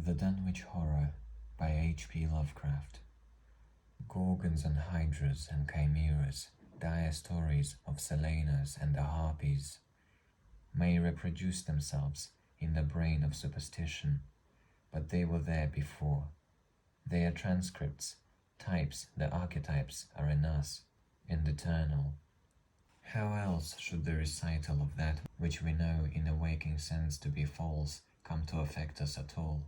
The Dunwich Horror by H.P. Lovecraft. Gorgons and hydras and chimeras, dire stories of Selenas and the harpies, may reproduce themselves in the brain of superstition, but they were there before. They are transcripts, types. The archetypes are in us, in the eternal. How else should the recital of that which we know in a waking sense to be false come to affect us at all?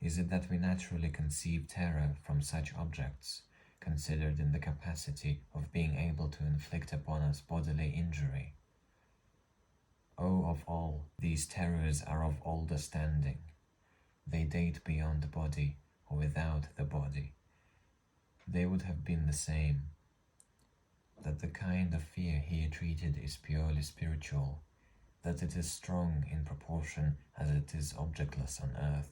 Is it that we naturally conceive terror from such objects, considered in the capacity of being able to inflict upon us bodily injury? Oh, of all, these terrors are of older standing. They date beyond the body, or without the body. They would have been the same. That the kind of fear here treated is purely spiritual, that it is strong in proportion as it is objectless on earth,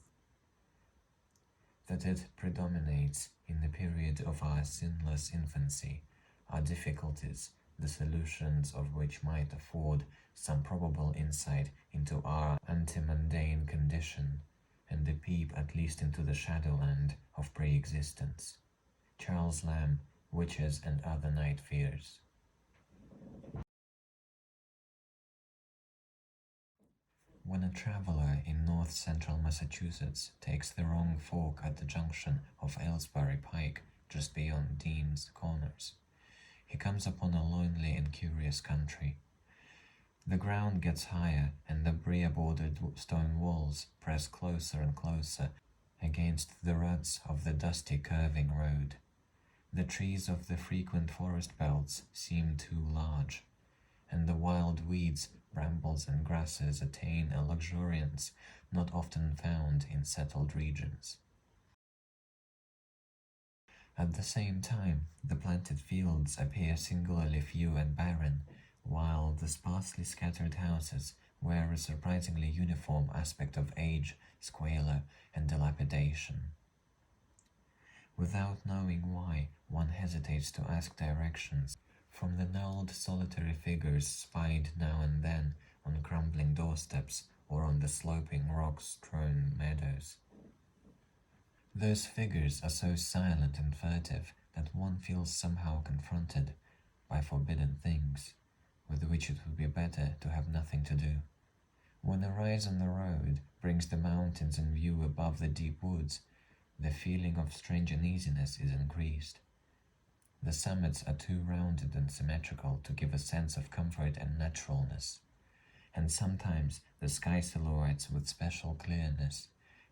that it predominates in the period of our sinless infancy, our difficulties, the solutions of which might afford some probable insight into our anti-mundane condition, and a peep at least into the shadowland of pre-existence. Charles Lamb, Witches and Other Night Fears. When a traveler in north-central Massachusetts takes the wrong fork at the junction of Aylesbury Pike just beyond Dean's Corners, he comes upon a lonely and curious country. The ground gets higher, and the briar-bordered stone walls press closer and closer against the ruts of the dusty curving road. The trees of the frequent forest belts seem too large, and the wild weeds, brambles and grasses attain a luxuriance not often found in settled regions. At the same time, the planted fields appear singularly few and barren, while the sparsely scattered houses wear a surprisingly uniform aspect of age, squalor, and dilapidation. Without knowing why, one hesitates to ask directions from the gnarled solitary figures spied now and then on crumbling doorsteps or on the sloping rock-strewn meadows. Those figures are so silent and furtive that one feels somehow confronted by forbidden things, with which it would be better to have nothing to do. When a rise on the road brings the mountains in view above the deep woods, the feeling of strange uneasiness is increased. The summits are too rounded and symmetrical to give a sense of comfort and naturalness, and sometimes the sky silhouettes with special clearness,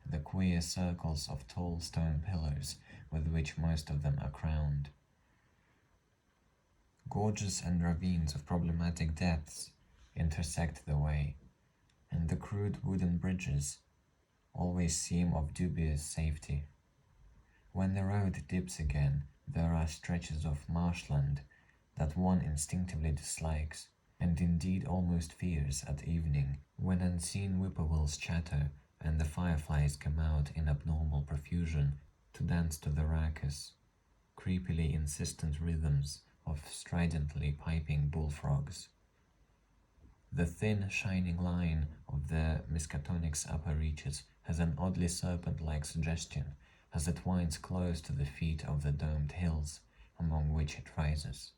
the queer circles of tall stone pillars with which most of them are crowned. Gorges and ravines of problematic depths intersect the way, and the crude wooden bridges always seem of dubious safety. When the road dips again, there are stretches of marshland that one instinctively dislikes, and indeed almost fears at evening, when unseen whippoorwills chatter and the fireflies come out in abnormal profusion to dance to the raucous, creepily insistent rhythms of stridently piping bullfrogs. The thin, shining line of the Miskatonic's upper reaches has an oddly serpent-like suggestion as it winds close to the feet of the domed hills among which it rises.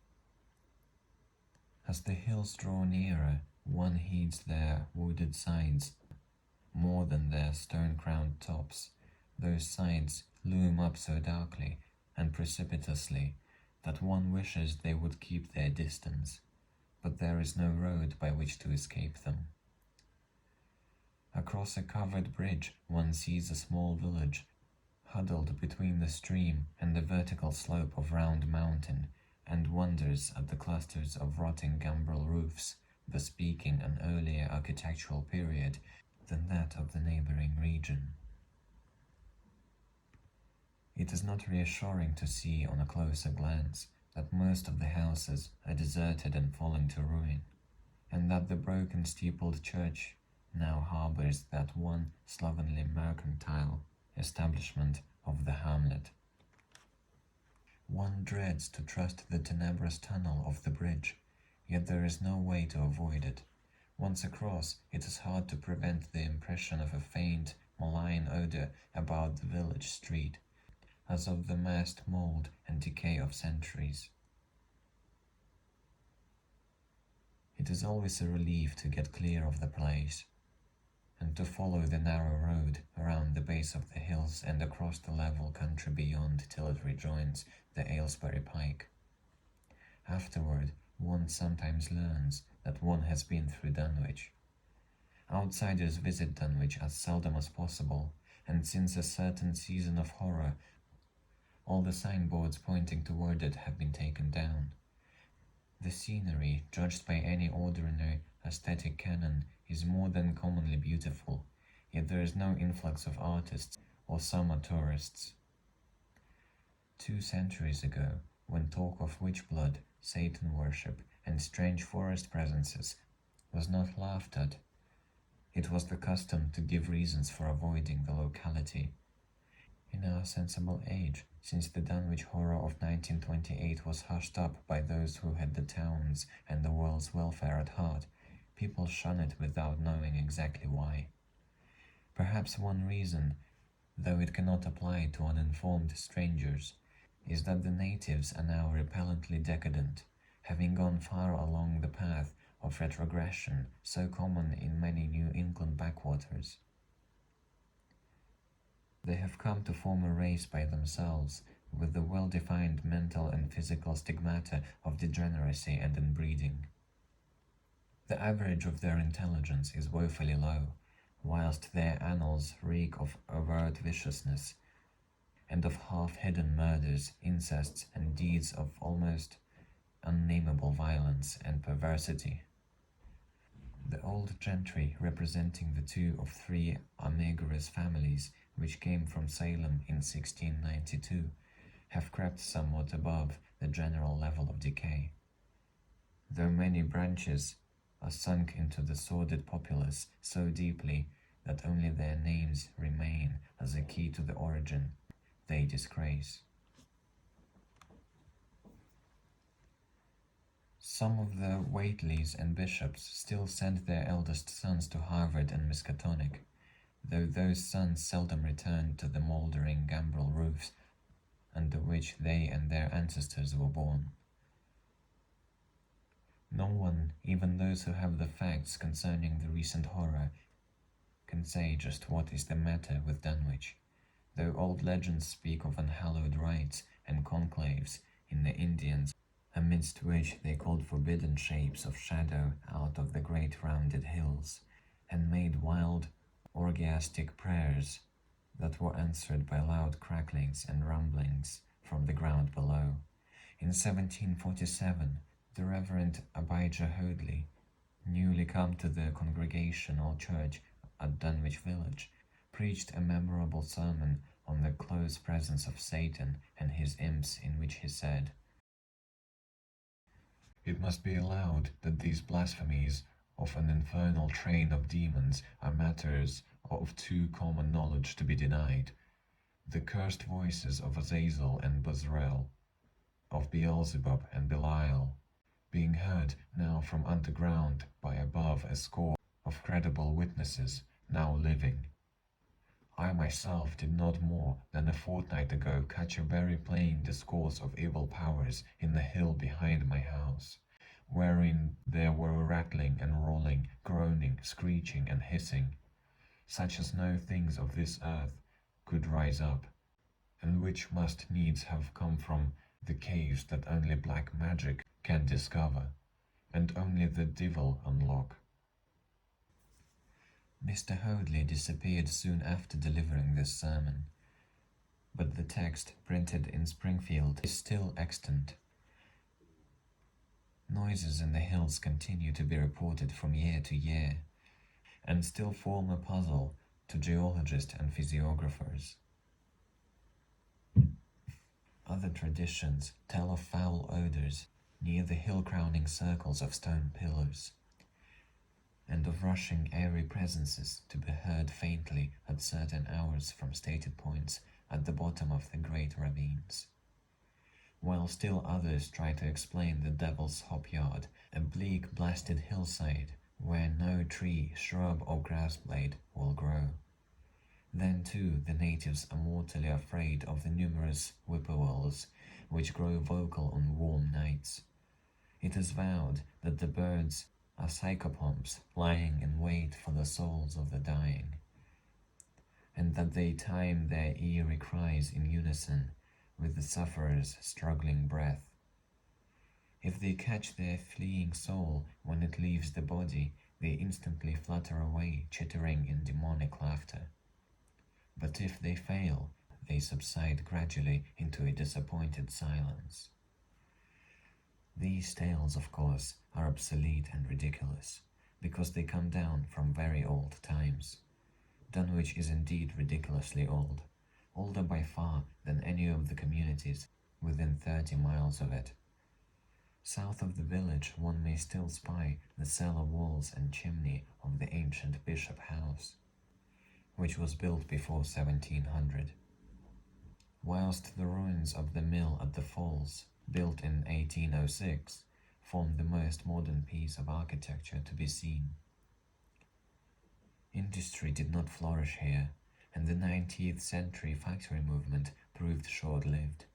As the hills draw nearer, one heeds their wooded sides more than their stone-crowned tops. Those sides loom up so darkly and precipitously that one wishes they would keep their distance, but there is no road by which to escape them. Across a covered bridge one sees a small village, huddled between the stream and the vertical slope of round mountain, and wonders at the clusters of rotting gambrel roofs, bespeaking an earlier architectural period than that of the neighboring region. It is not reassuring to see on a closer glance that most of the houses are deserted and falling to ruin, and that the broken steepled church now harbors that one slovenly mercantile establishment of the hamlet. One dreads to trust the tenebrous tunnel of the bridge, yet there is no way to avoid it. Once across, it is hard to prevent the impression of a faint, malign odor about the village street, as of the massed mold and decay of centuries. It is always a relief to get clear of the place, and to follow the narrow road around the base of the hills and across the level country beyond till it rejoins the Aylesbury Pike. Afterward, one sometimes learns that one has been through Dunwich. Outsiders visit Dunwich as seldom as possible, and since a certain season of horror, all the signboards pointing toward it have been taken down. The scenery, judged by any ordinary aesthetic canon, is more than commonly beautiful, yet there is no influx of artists or summer tourists. 2 centuries ago, when talk of witch blood, Satan worship, and strange forest presences was not laughed at, it was the custom to give reasons for avoiding the locality. In our sensible age, since the Dunwich horror of 1928 was hushed up by those who had the town's and the world's welfare at heart, people shun it without knowing exactly why. Perhaps one reason, though it cannot apply to uninformed strangers, is that the natives are now repellently decadent, having gone far along the path of retrogression so common in many New England backwaters. They have come to form a race by themselves, with the well-defined mental and physical stigmata of degeneracy and inbreeding. The average of their intelligence is woefully low, whilst their annals reek of overt viciousness, and of half-hidden murders, incests, and deeds of almost unnameable violence and perversity. The old gentry, representing the 2 of 3 omnivorous families which came from Salem in 1692, have crept somewhat above the general level of decay, though many branches are sunk into the sordid populace so deeply that only their names remain as a key to the origin they disgrace. Some of the Whateleys and bishops still send their eldest sons to Harvard and Miskatonic, though those sons seldom return to the mouldering gambrel roofs under which they and their ancestors were born. No one, even those who have the facts concerning the recent horror, can say just what is the matter with Dunwich, though old legends speak of unhallowed rites and conclaves in the Indians, amidst which they called forbidden shapes of shadow out of the great rounded hills, and made wild, orgiastic prayers that were answered by loud cracklings and rumblings from the ground below. In 1747, the Reverend Abijah Hoadley, newly come to the Congregational Church at Dunwich Village, preached a memorable sermon on the close presence of Satan and his imps, in which he said, "It must be allowed that these blasphemies of an infernal train of demons are matters of too common knowledge to be denied. The cursed voices of Azazel and Bazrael, of Beelzebub and Belial, being heard now from underground by above a score of credible witnesses now living. I myself did not more than a fortnight ago catch a very plain discourse of evil powers in the hill behind my house, wherein there were rattling and rolling, groaning, screeching, and hissing, such as no things of this earth could rise up, and which must needs have come from the caves that only black magic can discover, and only the devil unlock." Mr. Hoadley disappeared soon after delivering this sermon, but the text, printed in Springfield, is still extant. Noises in the hills continue to be reported from year to year, and still form a puzzle to geologists and physiographers. Other traditions tell of foul odors near the hill-crowning circles of stone pillars, and of rushing airy presences to be heard faintly at certain hours from stated points at the bottom of the great ravines, while still others try to explain the Devil's Hop Yard, a bleak, blasted hillside where no tree, shrub, or grass blade will grow. Then too the natives are mortally afraid of the numerous whippoorwills which grow vocal on warm nights. It is vowed that the birds are psychopomps lying in wait for the souls of the dying, and that they time their eerie cries in unison with the sufferer's struggling breath. If they catch their fleeing soul when it leaves the body, they instantly flutter away, chittering in demonic laughter. But if they fail, they subside gradually into a disappointed silence. These tales, of course, are obsolete and ridiculous, because they come down from very old times. Dunwich is indeed ridiculously old, older by far than any of the communities within 30 miles of it. South of the village one may still spy the cellar walls and chimney of the ancient Bishop House, which was built before 1700, whilst the ruins of the mill at the Falls, built in 1806, form the most modern piece of architecture to be seen. Industry did not flourish here, and the 19th century factory movement proved short-lived.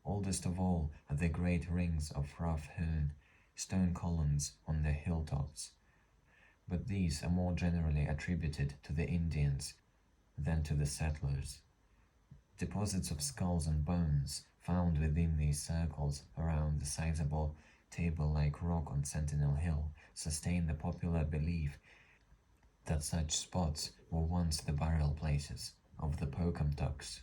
Oldest of all are the great rings of rough-hewn stone columns on the hilltops, but these are more generally attributed to the Indians than to the settlers. Deposits of skulls and bones found within these circles around the sizable table-like rock on Sentinel Hill sustain the popular belief that such spots were once the burial places of the Pocumtucks,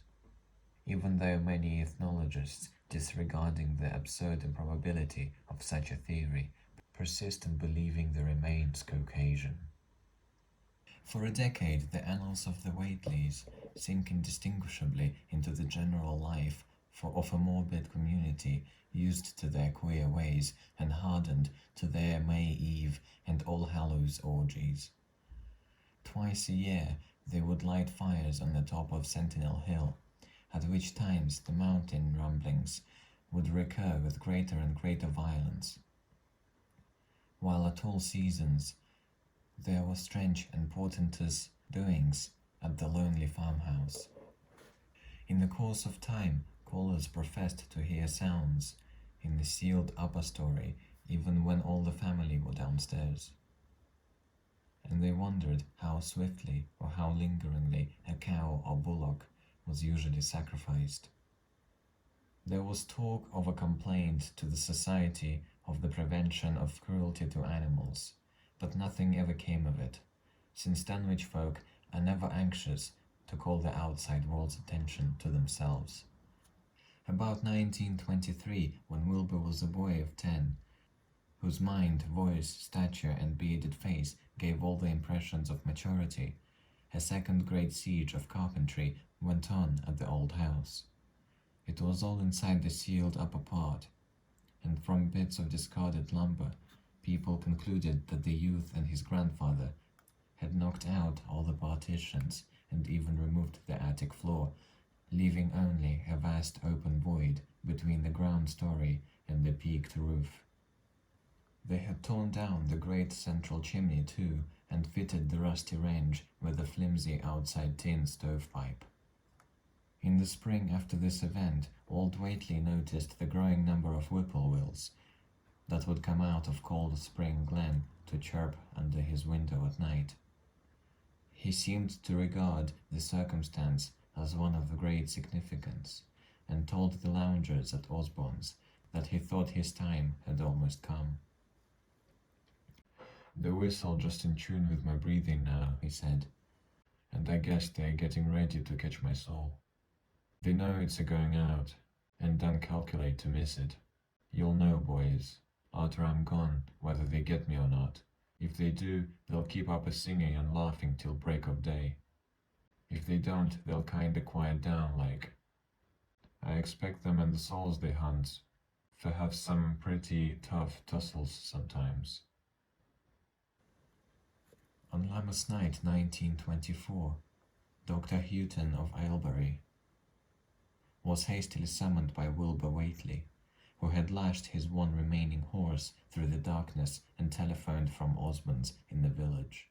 even though many ethnologists, disregarding the absurd improbability of such a theory, persist in believing the remains Caucasian. For a decade, the annals of the Whateleys sink indistinguishably into the general life of a morbid community used to their queer ways and hardened to their May Eve and All Hallows orgies. Twice a year they would light fires on the top of Sentinel Hill, at which times the mountain rumblings would recur with greater and greater violence, while at all seasons there were strange and portentous doings at the lonely farmhouse. In the course of time, callers professed to hear sounds in the sealed upper story even when all the family were downstairs, and they wondered how swiftly or how lingeringly a cow or bullock was usually sacrificed. There was talk of a complaint to the Society of the Prevention of Cruelty to Animals, but nothing ever came of it, since Dunwich folk are never anxious to call the outside world's attention to themselves. About 1923, when Wilbur was a boy of 10, whose mind, voice, stature, and bearded face gave all the impressions of maturity, a second great siege of carpentry went on at the old house. It was all inside the sealed upper part, and from bits of discarded lumber, people concluded that the youth and his grandfather had knocked out all the partitions and even removed the attic floor, leaving only a vast open void between the ground story and the peaked roof. They had torn down the great central chimney too, and fitted the rusty range with a flimsy outside tin stovepipe. In the spring after this event, old Whately noticed the growing number of whippoorwills that would come out of Cold Spring Glen to chirp under his window at night. He seemed to regard the circumstance as one of great significance, and told the loungers at Osborne's that he thought his time had almost come. "The whistle just in tune with my breathing now," he said, "and I guess they're getting ready to catch my soul. They know it's a-going out, and don't calculate to miss it. You'll know, boys, after I'm gone, whether they get me or not. If they do, they'll keep up a singing and laughing till break of day. If they don't, they'll kinda quiet down like. I expect them and the souls they hunt to have some pretty tough tussles sometimes." On Lammas night 1924, Dr. Houghton of Aylbury was hastily summoned by Wilbur Whately, who had lashed his one remaining horse through the darkness and telephoned from Osborne's in the village.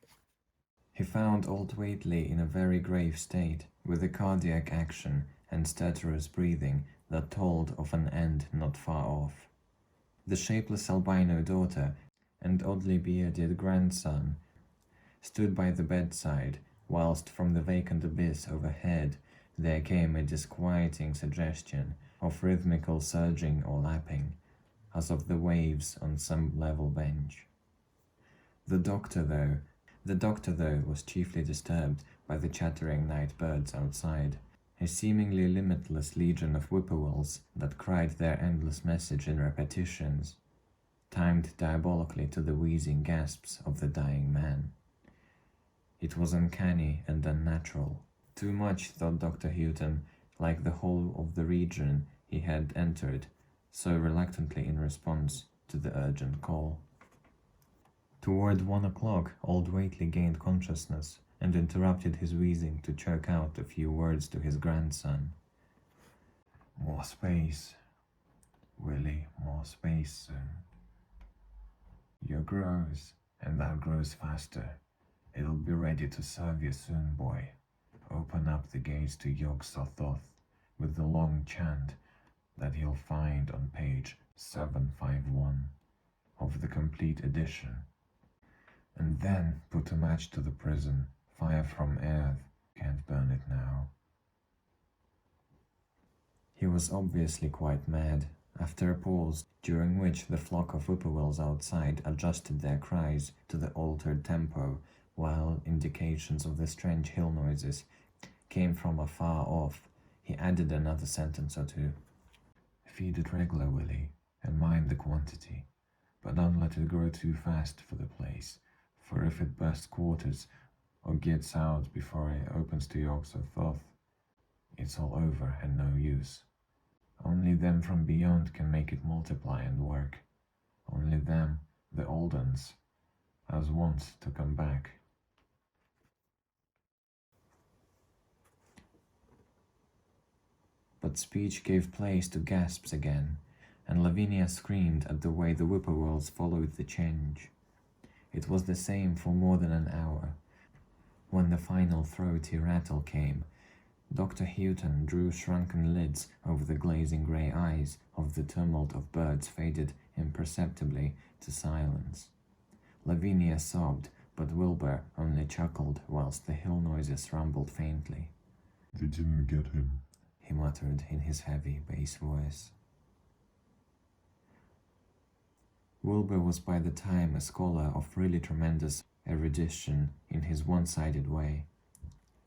He found old Whately in a very grave state, with a cardiac action and stertorous breathing that told of an end not far off. The shapeless albino daughter and oddly bearded grandson stood by the bedside, whilst from the vacant abyss overhead there came a disquieting suggestion of rhythmical surging or lapping, as of the waves on some level bench. The doctor, though, was chiefly disturbed by the chattering night birds outside, a seemingly limitless legion of whippoorwills that cried their endless message in repetitions, timed diabolically to the wheezing gasps of the dying man. It was uncanny and unnatural. Too much, thought Dr. Houghton, like the whole of the region he had entered, so reluctantly in response to the urgent call. Toward 1 o'clock, old Whately gained consciousness and interrupted his wheezing to choke out a few words to his grandson. "More space, Willie, more space soon. You grows, and that grows faster. It'll be ready to serve you soon, boy. Open up the gates to Yog Sothoth with the long chant that he'll find on page 751 of the complete edition. And then put a match to the prison, fire from earth, can't burn it now." He was obviously quite mad. After a pause, during which the flock of whippoorwills outside adjusted their cries to the altered tempo, while indications of the strange hill noises came from afar off, he added another sentence or two. "Feed it regular, Willie, and mind the quantity, but don't let it grow too fast for the place, for if it bursts quarters or gets out before it opens to Yorks or Thoth, it's all over and no use. Only them from beyond can make it multiply and work. Only them, the old uns, as want to come back." But speech gave place to gasps again, and Lavinia screamed at the way the whippoorwills followed the change. It was the same for more than an hour. When the final throaty rattle came, Dr. Houghton drew shrunken lids over the glazing grey eyes of the tumult of birds faded imperceptibly to silence. Lavinia sobbed, but Wilbur only chuckled whilst the hill noises rumbled faintly. "They didn't get him," he muttered in his heavy bass voice. Wilbur was by the time a scholar of really tremendous erudition in his one-sided way,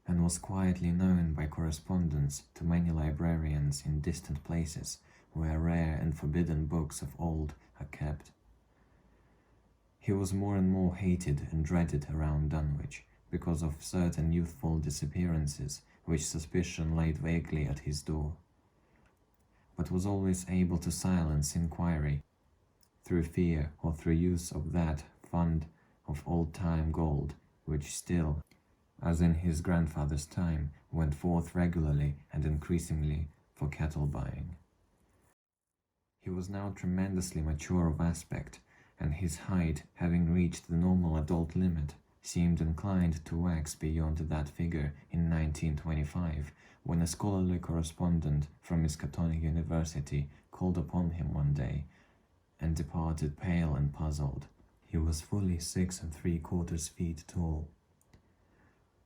and was quietly known by correspondence to many librarians in distant places where rare and forbidden books of old are kept. He was more and more hated and dreaded around Dunwich because of certain youthful disappearances which suspicion laid vaguely at his door, but was always able to silence inquiry through fear or through use of that fund of old-time gold which still, as in his grandfather's time, went forth regularly and increasingly for cattle buying. He was now tremendously mature of aspect, and his height, having reached the normal adult limit, seemed inclined to wax beyond that figure in 1925, when a scholarly correspondent from Miskatonic University called upon him one day, and departed pale and puzzled. He was fully 6 3/4 feet tall.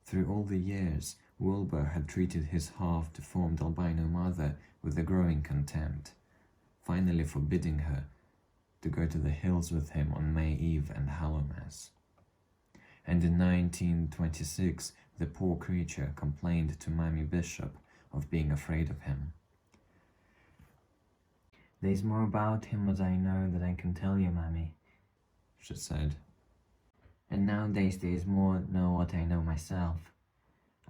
Through all the years, Wilbur had treated his half-deformed albino mother with a growing contempt, finally forbidding her to go to the hills with him on May Eve and Hallowmas. And in 1926, the poor creature complained to Mammy Bishop of being afraid of him. "There's more about him as I know that I can tell you, Mammy," she said. "And nowadays there's more know what I know myself.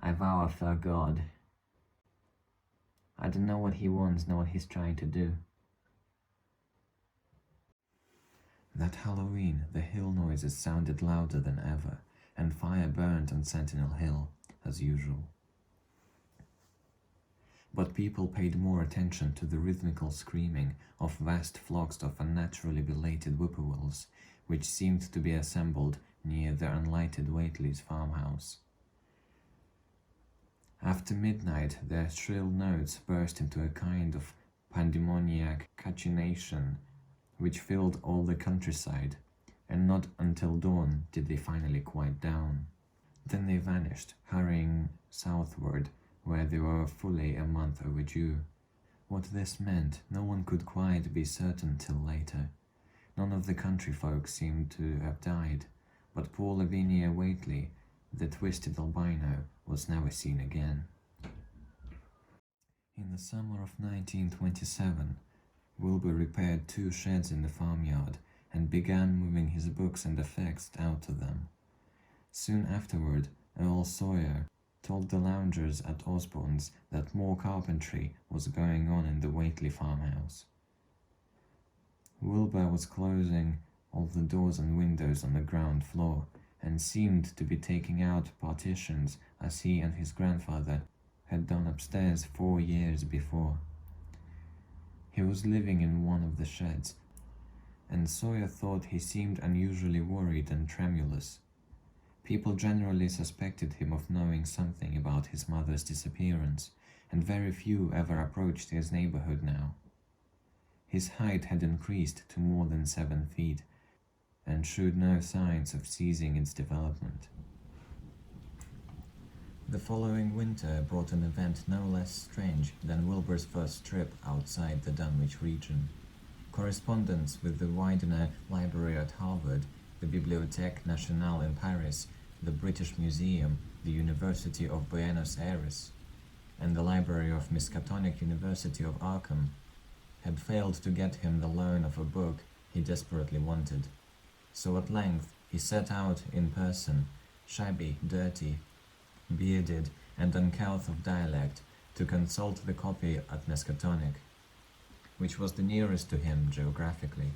I vow for God. I don't know what he wants nor what he's trying to do." That Halloween, the hill noises sounded louder than ever, and fire burned on Sentinel Hill, as usual. But people paid more attention to the rhythmical screaming of vast flocks of unnaturally belated whippoorwills, which seemed to be assembled near the unlighted Waitley's farmhouse. After midnight, their shrill notes burst into a kind of pandemoniac cachinnation which filled all the countryside, and not until dawn did they finally quiet down. Then they vanished, hurrying southward, where they were fully a month overdue. What this meant, no one could quite be certain till later. None of the country folk seemed to have died, but poor Lavinia Waitley, the twisted albino, was never seen again. In the summer of 1927, Wilbur repaired 2 sheds in the farmyard and began moving his books and effects out to them. Soon afterward, Earl Sawyer told the loungers at Osborne's that more carpentry was going on in the Waitley farmhouse. Wilbur was closing all the doors and windows on the ground floor, and seemed to be taking out partitions as he and his grandfather had done upstairs 4 years before. He was living in one of the sheds, and Sawyer thought he seemed unusually worried and tremulous. People generally suspected him of knowing something about his mother's disappearance, and very few ever approached his neighborhood now. His height had increased to more than 7 feet, and showed no signs of ceasing its development. The following winter brought an event no less strange than Wilbur's first trip outside the Dunwich region. Correspondence with the Widener Library at Harvard, the Bibliothèque Nationale in Paris, the British Museum, the University of Buenos Aires, and the Library of Miskatonic University of Arkham had failed to get him the loan of a book he desperately wanted. So at length he set out in person, shabby, dirty, bearded, and uncouth of dialect, to consult the copy at Miskatonic, which was the nearest to him geographically.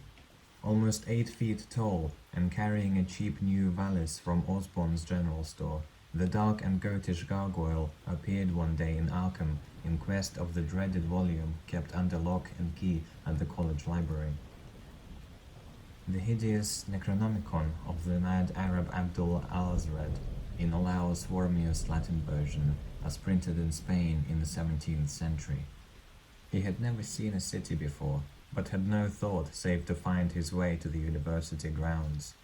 Almost 8 feet tall, and carrying a cheap new valise from Osborne's general store, the dark and goatish gargoyle appeared one day in Arkham in quest of the dreaded volume kept under lock and key at the college library. The hideous Necronomicon of the mad Arab Abdul al-Azred, in Olaus Wormius Latin version, as printed in Spain in the 17th century. He had never seen a city before, but had no thought save to find his way to the university grounds,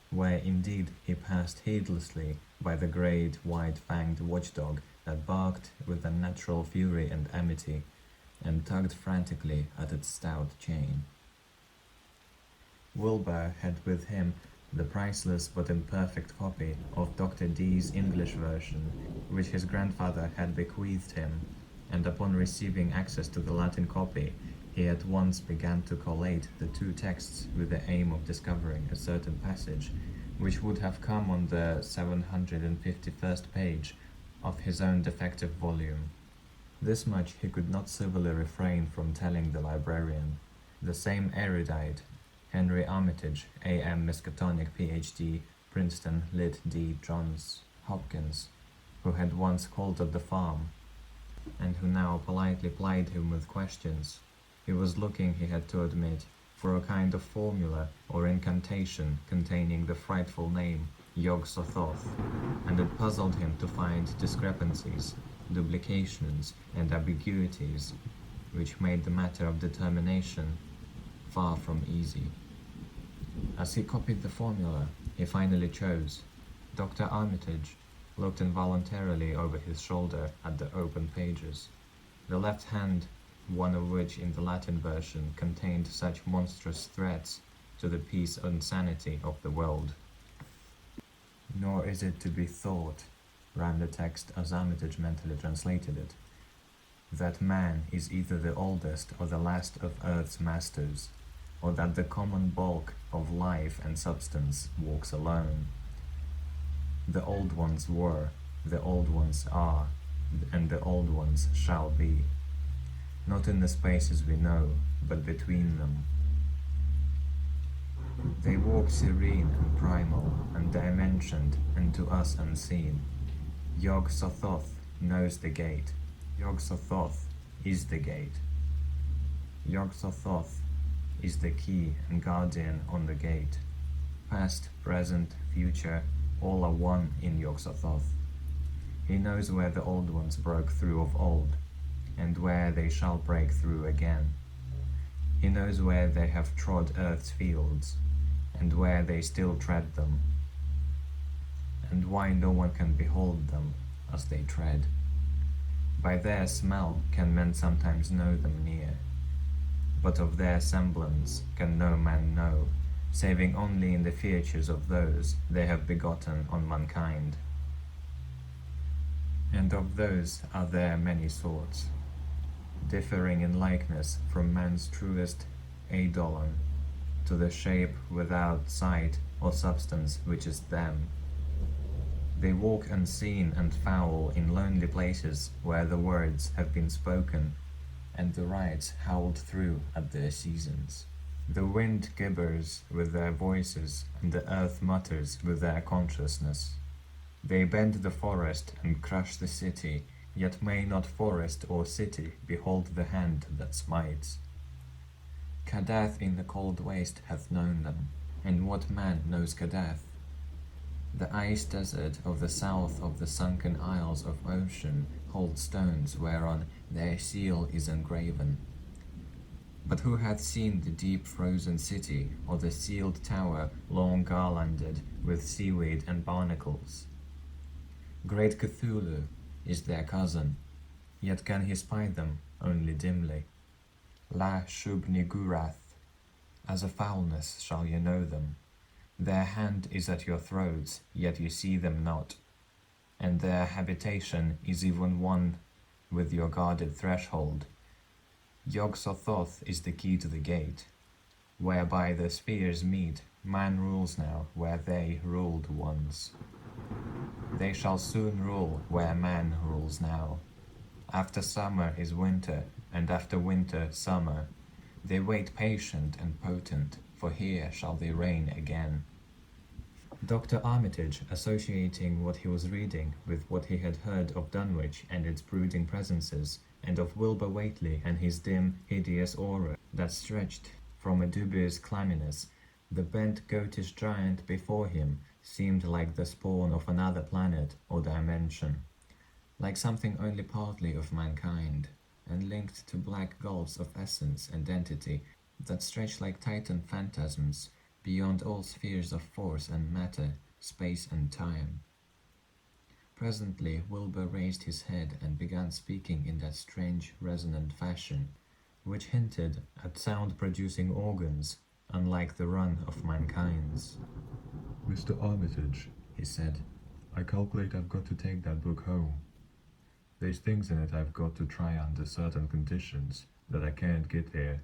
where indeed he passed heedlessly by the great white-fanged watchdog that barked with unnatural fury and amity, and tugged frantically at its stout chain. Wilbur had with him the priceless but imperfect copy of Dr. Dee's English version, which his grandfather had bequeathed him, and upon receiving access to the Latin copy, he at once began to collate the 2 texts with the aim of discovering a certain passage, which would have come on the 751st page of his own defective volume. This much he could not civilly refrain from telling the librarian. The same erudite, Henry Armitage, A.M. Miskatonic, Ph.D., Princeton, Lit. D. Johns Hopkins, who had once called at the farm, and who now politely plied him with questions. He was looking, he had to admit, for a kind of formula or incantation containing the frightful name Yog-Sothoth, and it puzzled him to find discrepancies, duplications, and ambiguities, which made the matter of determination far from easy. As he copied the formula, he finally chose. Dr. Armitage looked involuntarily over his shoulder at the open pages, the left hand one of which in the Latin version contained such monstrous threats to the peace and sanity of the world. Nor is it to be thought, ran the text as Armitage mentally translated it, that man is either the oldest or the last of earth's masters, or that the common bulk of life and substance walks alone. The old ones were, the old ones are, and the old ones shall be, not in the spaces we know, but between them. They walk serene and primal, undimensioned, and to us unseen. Yog-Sothoth knows the gate. Yog-Sothoth is the gate. Yog-Sothoth is the key and guardian on the gate. Past, present, future, all are one in Yog-Sothoth. He knows where the old ones broke through of old, and where they shall break through again. He knows where they have trod earth's fields, and where they still tread them, and why no one can behold them as they tread. By their smell can men sometimes know them near, but of their semblance can no man know, saving only in the features of those they have begotten on mankind. And of those are there many sorts, differing in likeness from man's truest eidolon to the shape without sight or substance which is them. They walk unseen and foul in lonely places where the words have been spoken and the rites howled through at their seasons. The wind gibbers with their voices and the earth mutters with their consciousness. They bend the forest and crush the city, yet may not forest or city behold the hand that smites. Kadath in the cold waste hath known them, and what man knows Kadath? The ice desert of the south of the sunken isles of ocean holds stones whereon their seal is engraven. But who hath seen the deep frozen city, or the sealed tower long garlanded with seaweed and barnacles? Great Cthulhu is their cousin, yet can he spy them only dimly. La Shub-Niggurath, as a foulness shall ye know them. Their hand is at your throats, yet you see them not, and their habitation is even one with your guarded threshold. Yog-Sothoth is the key to the gate, whereby the spheres meet. Man rules now where they ruled once. They shall soon rule where man rules now. After summer is winter, and after winter summer. They wait patient and potent, for here shall they reign again. Dr. Armitage, associating what he was reading with what he had heard of Dunwich and its brooding presences, and of Wilbur Whately and his dim, hideous aura that stretched from a dubious clamminess, the bent goatish giant before him seemed like the spawn of another planet or dimension, like something only partly of mankind, and linked to black gulfs of essence and entity that stretched like titan phantasms beyond all spheres of force and matter, space and time. Presently Wilbur raised his head and began speaking in that strange resonant fashion, which hinted at sound-producing organs, unlike the run of mankind's. Mr. Armitage, He said, I calculate I've got to take that book home. There's things in it I've got to try under certain conditions that I can't get here.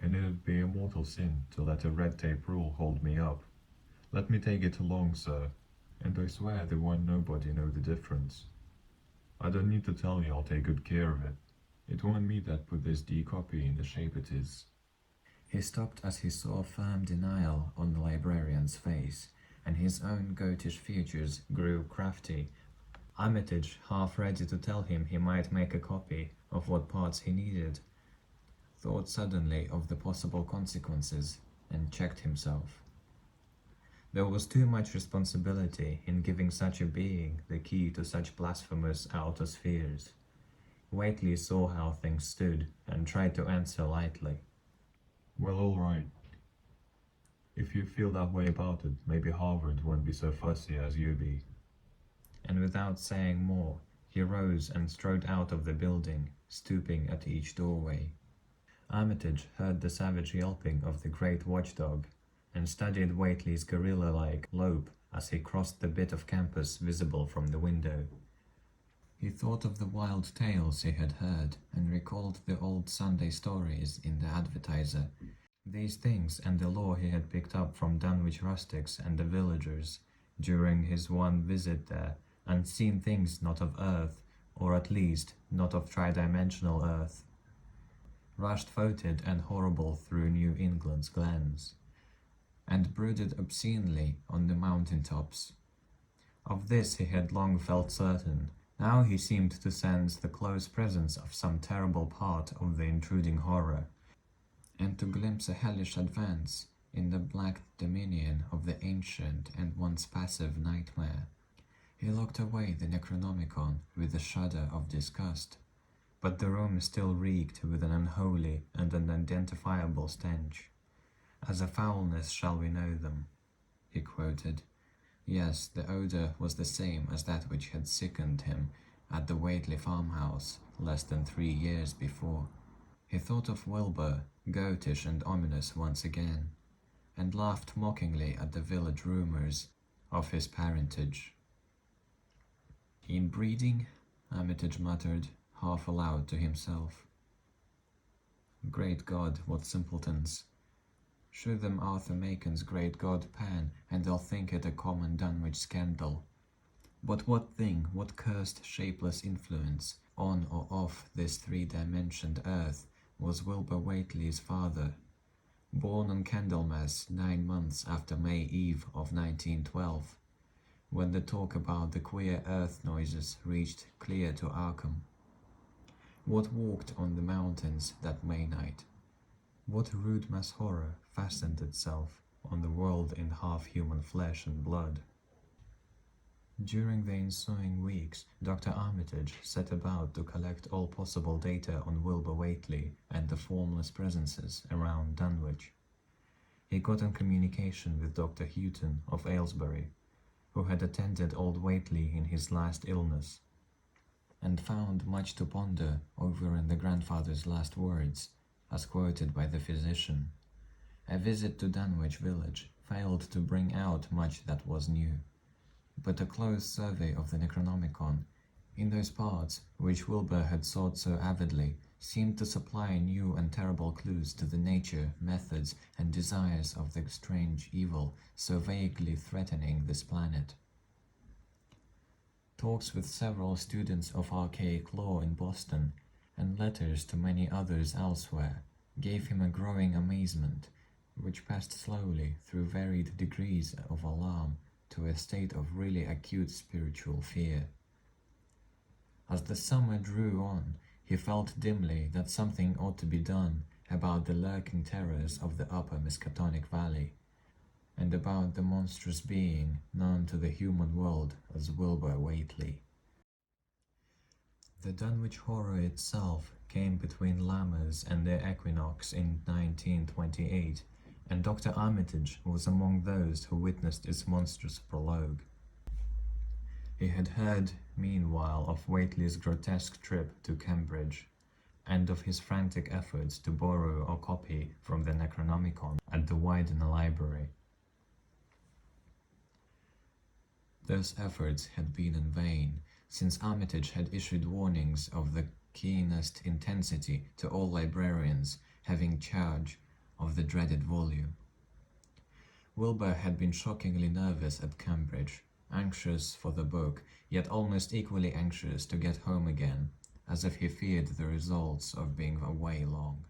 And it'd be a mortal sin to let a red tape rule hold me up. Let me take it along, sir, and I swear there won't nobody know the difference. I don't need to tell you I'll take good care of it. It won't me that put this D copy in the shape it is. He stopped as he saw firm denial on the librarian's face, and his own goatish features grew crafty. Armitage, half ready to tell him he might make a copy of what parts he needed, thought suddenly of the possible consequences and checked himself. There was too much responsibility in giving such a being the key to such blasphemous outer spheres. Whately saw how things stood and tried to answer lightly. Well, all right. If you feel that way about it, maybe Harvard won't be so fussy as you be. And without saying more, he rose and strode out of the building, stooping at each doorway. Armitage heard the savage yelping of the great watchdog, and studied Whately's gorilla-like lope as he crossed the bit of campus visible from the window. He thought of the wild tales he had heard, and recalled the old Sunday stories in the Advertiser. These things and the lore he had picked up from Dunwich rustics and the villagers during his one visit there, unseen things not of earth, or at least not of tridimensional earth, rushed footed and horrible through New England's glens, and brooded obscenely on the mountain tops. Of this he had long felt certain. Now he seemed to sense the close presence of some terrible part of the intruding horror, and to glimpse a hellish advance in the black dominion of the ancient and once passive nightmare. He locked away the Necronomicon with a shudder of disgust, but the room still reeked with an unholy and unidentifiable stench. "As a foulness shall we know them," he quoted. Yes, the odour was the same as that which had sickened him at the Whately farmhouse less than 3 years before. He thought of Wilbur, goatish and ominous once again, and laughed mockingly at the village rumours of his parentage. "Inbreeding?" Armitage muttered, half aloud to himself. Great God, what simpletons! Show them Arthur Macon's great god Pan, and they'll think it a common Dunwich scandal. But what thing, what cursed shapeless influence, on or off this three-dimensioned earth, was Wilbur Whately's father? Born on Candlemas 9 months after May Eve of 1912, when the talk about the queer earth noises reached clear to Arkham. What walked on the mountains that May night? What rude mass horror fastened itself on the world in half-human flesh and blood? During the ensuing weeks, Dr. Armitage set about to collect all possible data on Wilbur Whately and the formless presences around Dunwich. He got in communication with Dr. Houghton of Aylesbury, who had attended old Whately in his last illness, and found much to ponder over in the grandfather's last words, as quoted by the physician. A visit to Dunwich village failed to bring out much that was new, but a close survey of the Necronomicon, in those parts which Wilbur had sought so avidly, seemed to supply new and terrible clues to the nature, methods, and desires of the strange evil so vaguely threatening this planet. Talks with several students of archaic law in Boston, and letters to many others elsewhere, gave him a growing amazement, which passed slowly through varied degrees of alarm to a state of really acute spiritual fear. As the summer drew on, he felt dimly that something ought to be done about the lurking terrors of the upper Miskatonic Valley, and about the monstrous being known to the human world as Wilbur Whately. The Dunwich horror itself came between Lammas and their equinox in 1928, and Dr. Armitage was among those who witnessed its monstrous prologue. He had heard, meanwhile, of Whately's grotesque trip to Cambridge, and of his frantic efforts to borrow or copy from the Necronomicon at the Widener Library. Those efforts had been in vain, since Armitage had issued warnings of the keenest intensity to all librarians having charge of the dreaded volume. Wilbur had been shockingly nervous at Cambridge, anxious for the book, yet almost equally anxious to get home again, as if he feared the results of being away long.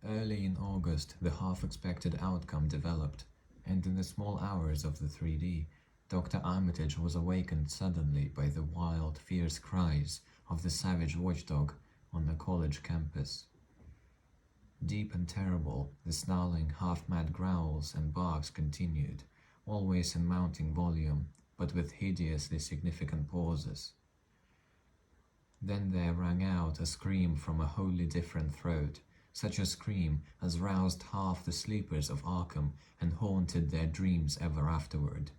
Early in August, the half-expected outcome developed, and in the small hours of the 3D, Dr. Armitage was awakened suddenly by the wild, fierce cries of the savage watchdog on the college campus. Deep and terrible, the snarling, half-mad growls and barks continued, always in mounting volume, but with hideously significant pauses. Then there rang out a scream from a wholly different throat, such a scream as roused half the sleepers of Arkham and haunted their dreams ever afterward,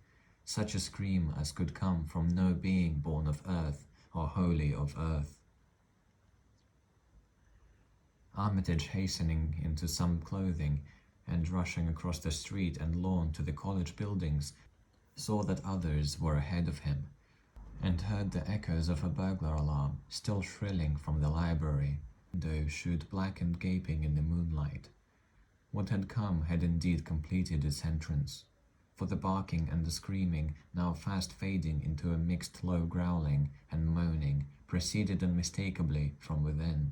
such a scream as could come from no being born of earth or wholly of earth. Armitage, hastening into some clothing and rushing across the street and lawn to the college buildings, saw that others were ahead of him, and heard the echoes of a burglar alarm still shrilling from the library, though shoot black and gaping in the moonlight. What had come had indeed completed its entrance, for the barking and the screaming, now fast fading into a mixed low growling and moaning, proceeded unmistakably from within.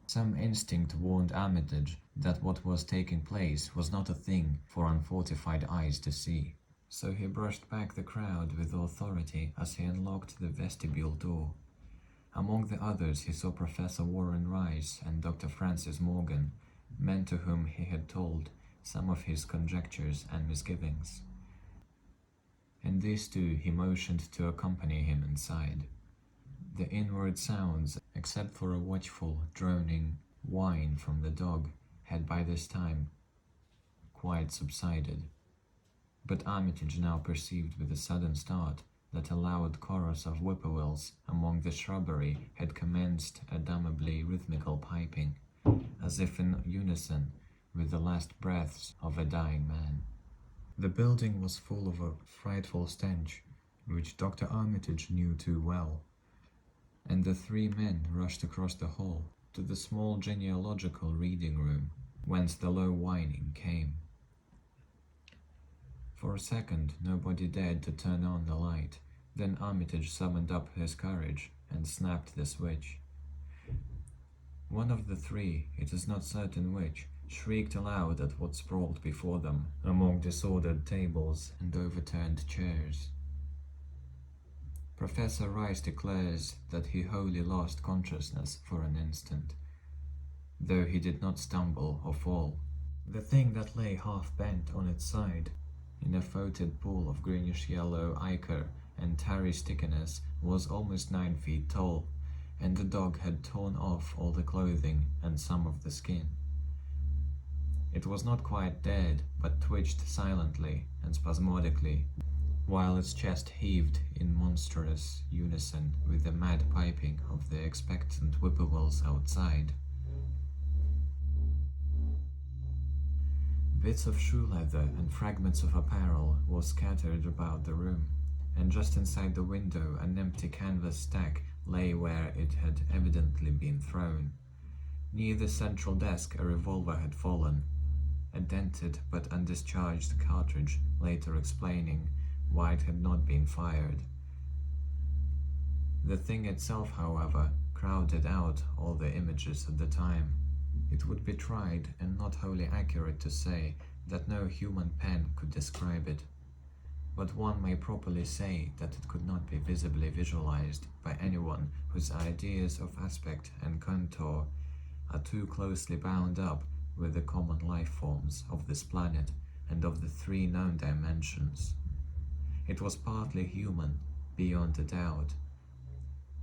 Some instinct warned Armitage that what was taking place was not a thing for unfortified eyes to see, so he brushed back the crowd with authority as he unlocked the vestibule door. Among the others he saw Professor Warren Rice and Dr. Francis Morgan, men to whom he had told some of his conjectures and misgivings. And these two he motioned to accompany him inside. The inward sounds, except for a watchful, droning whine from the dog, had by this time quite subsided. But Armitage now perceived with a sudden start that a loud chorus of whippoorwills among the shrubbery had commenced a damnably rhythmical piping, as if in unison with the last breaths of a dying man. The building was full of a frightful stench, which Dr. Armitage knew too well, and the three men rushed across the hall to the small genealogical reading room, whence the low whining came. For a second nobody dared to turn on the light, then Armitage summoned up his courage and snapped the switch. One of the three, it is not certain which, shrieked aloud at what sprawled before them among disordered tables and overturned chairs. Professor Rice declares that he wholly lost consciousness for an instant, though he did not stumble or fall. The thing that lay half bent on its side, in a foetid pool of greenish-yellow ichor and tarry stickiness, was almost 9 feet tall, and the dog had torn off all the clothing and some of the skin. It was not quite dead, but twitched silently and spasmodically, while its chest heaved in monstrous unison with the mad piping of the expectant whippoorwills outside. Bits of shoe leather and fragments of apparel were scattered about the room, and just inside the window an empty canvas stack lay where it had evidently been thrown. Near the central desk a revolver had fallen, a dented but undischarged cartridge later explaining why it had not been fired. The thing itself, however, crowded out all the images at the time. It would be tried and not wholly accurate to say that no human pen could describe it, but one may properly say that it could not be visibly visualized by anyone whose ideas of aspect and contour are too closely bound up with the common life forms of this planet and of the 3 known dimensions. It was partly human, beyond a doubt,